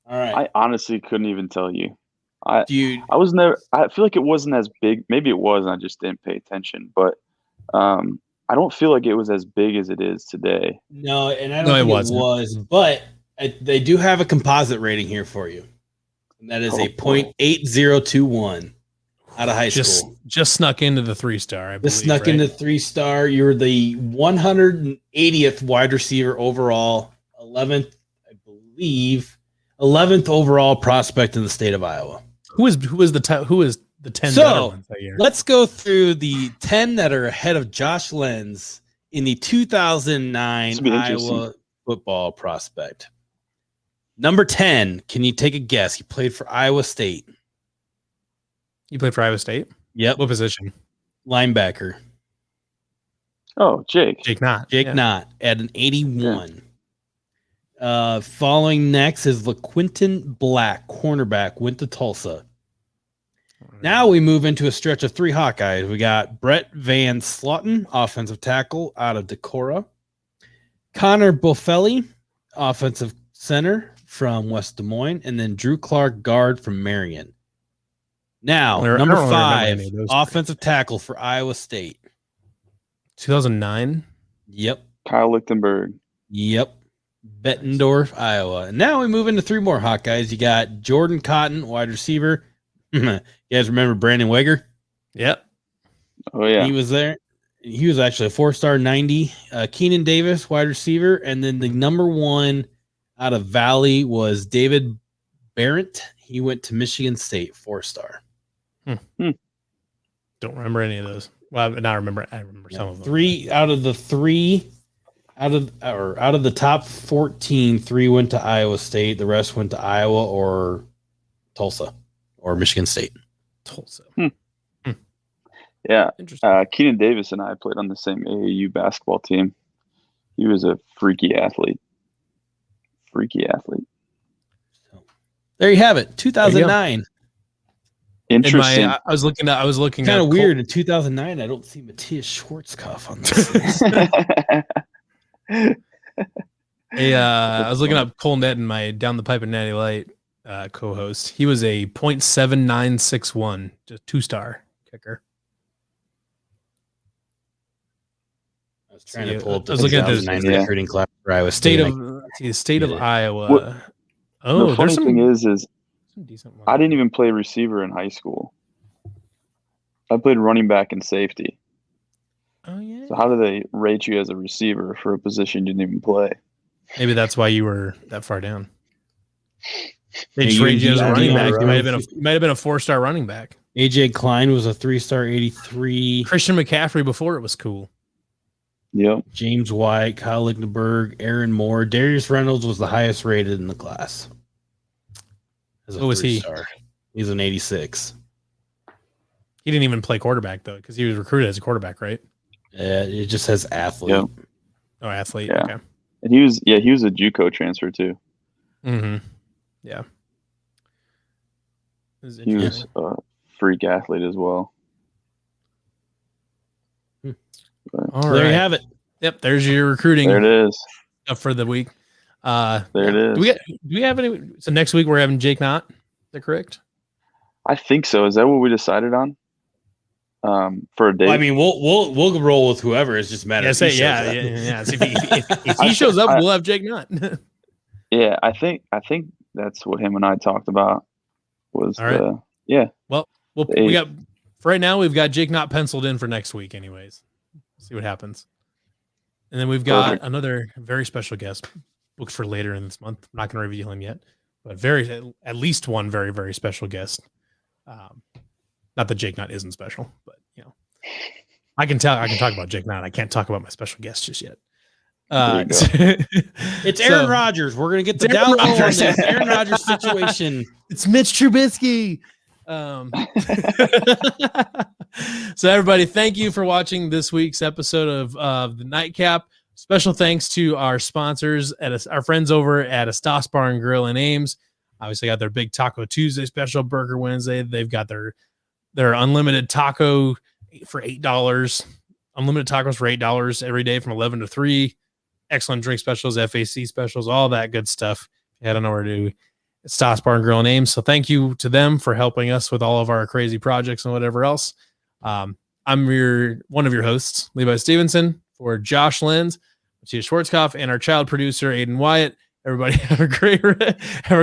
All right. I honestly couldn't even tell you. I feel like it wasn't as big. Maybe it was, and I just didn't pay attention. But I don't feel like it was as big as it is today. No, and I don't think it was. But they do have a composite rating here for you, and that is a .8021 out of high school. Just snuck into the 3-star. I believe. Just snuck into 3-star. You were the 180th wide receiver overall, 11th, I believe, 11th overall prospect in the state of Iowa. Who is the 10 better ones that year? Let's go through the 10 that are ahead of Josh Lenz in the 2009 Iowa football prospect. Number 10, can you take a guess? He played for Iowa State. You played for Iowa State? Yep. What position? Linebacker. Oh, Jake Knott. Jake Knott at an 81. Following next is LaQuinton Black, cornerback, went to Tulsa. Now we move into a stretch of 3 Hawkeyes. We got Brett Van Sloten, offensive tackle out of Decorah. Connor Bofelli, offensive center from West Des Moines. And then Drew Clark, guard from Marion. Now, number 5, offensive tackle for Iowa State. 2009? Yep. Kyle Lichtenberg. Yep. Bettendorf, Iowa. And now we move into 3 more Hawkeyes. You got Jordan Cotton, wide receiver. You guys remember Brandon Weger? Yep. Oh, yeah. He was there. He was actually a 4-star 90. Keenan Davis, wide receiver. And then the number 1 out of Valley was David Barrett. He went to Michigan State, 4-star. Don't remember any of those. Well, I remember some of them. 3 out of the 3 out of the top 14, 3 went to Iowa State. The rest went to Iowa or Tulsa or Michigan State. Tulsa. Yeah. Keenan Davis and I played on the same AAU basketball team. He was a freaky athlete. So, there you have it. 2009. Interesting. I was looking kind of weird. In 2009, I don't see Matthias Schwarzkopf on this. I was looking up Cole Netton, my Down the Pipe and Natty Light co-host. He was a .7961, just 2-star kicker. I was trying to pull up the 2009 recruiting class for Iowa State. State of Iowa. The funny thing is I didn't even play receiver in high school. I played running back and safety. Oh yeah. So how do they rate you as a receiver for a position you didn't even play? Maybe that's why you were that far down. They just rated you as a running back. You might have been a 4-star running back. AJ Klein was a 3-star 83. Christian McCaffrey before it was cool. Yep. James White, Kyle Lichtenberg, Aaron Moore, Darius Reynolds was the highest rated in the class. What was he? He's an 86. He didn't even play quarterback though, because he was recruited as a quarterback, right? It just says athlete. Yep. Oh, athlete. Yeah. Okay. And he was a JUCO transfer too. Mm-hmm. Yeah. He was a freak athlete as well. All right. There you have it. Yep. There's your recruiting. There it is. For the week. There it is. Do we have any? So next week we're having Jake Knott. Is that correct? I think so. Is that what we decided on? For a date. Well, I mean, we'll roll with whoever. It's just a matter. So if he shows up, we'll have Jake Knott. Yeah, I think that's what him and I talked about. Was all right. yeah. Well, we got for right now, we've got Jake not penciled in for next week. Anyways, see what happens. And then we've got another very special guest booked for later in this month. I'm not going to reveal him yet, but at least one very, very special guest. Not that Jake Knott isn't special, but I can talk about Jake Knott. I can't talk about my special guest just yet. It's Aaron Rodgers. We're gonna get the down low on this Aaron Rodgers situation. It's Mitch Trubisky. So everybody, thank you for watching this week's episode of the Nightcap. Special thanks to our sponsors our friends over at Estas Bar and Grill in Ames. Obviously got their big Taco Tuesday special, Burger Wednesday. They've got their unlimited taco for $8. Unlimited tacos for $8 every day from 11 to 3. Excellent drink specials, FAC specials, all that good stuff. Head on over to Estas Bar and Grill in Ames. So thank you to them for helping us with all of our crazy projects and whatever else. I'm one of your hosts, Levi Stevenson, for Josh Lenz, Mattia Schwarzkopf, and our child producer, Aiden Wyatt. Everybody have a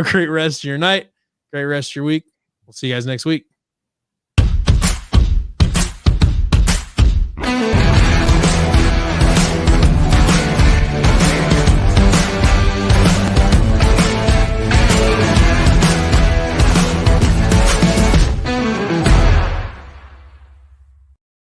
great rest of your night, great rest of your week. We'll see you guys next week.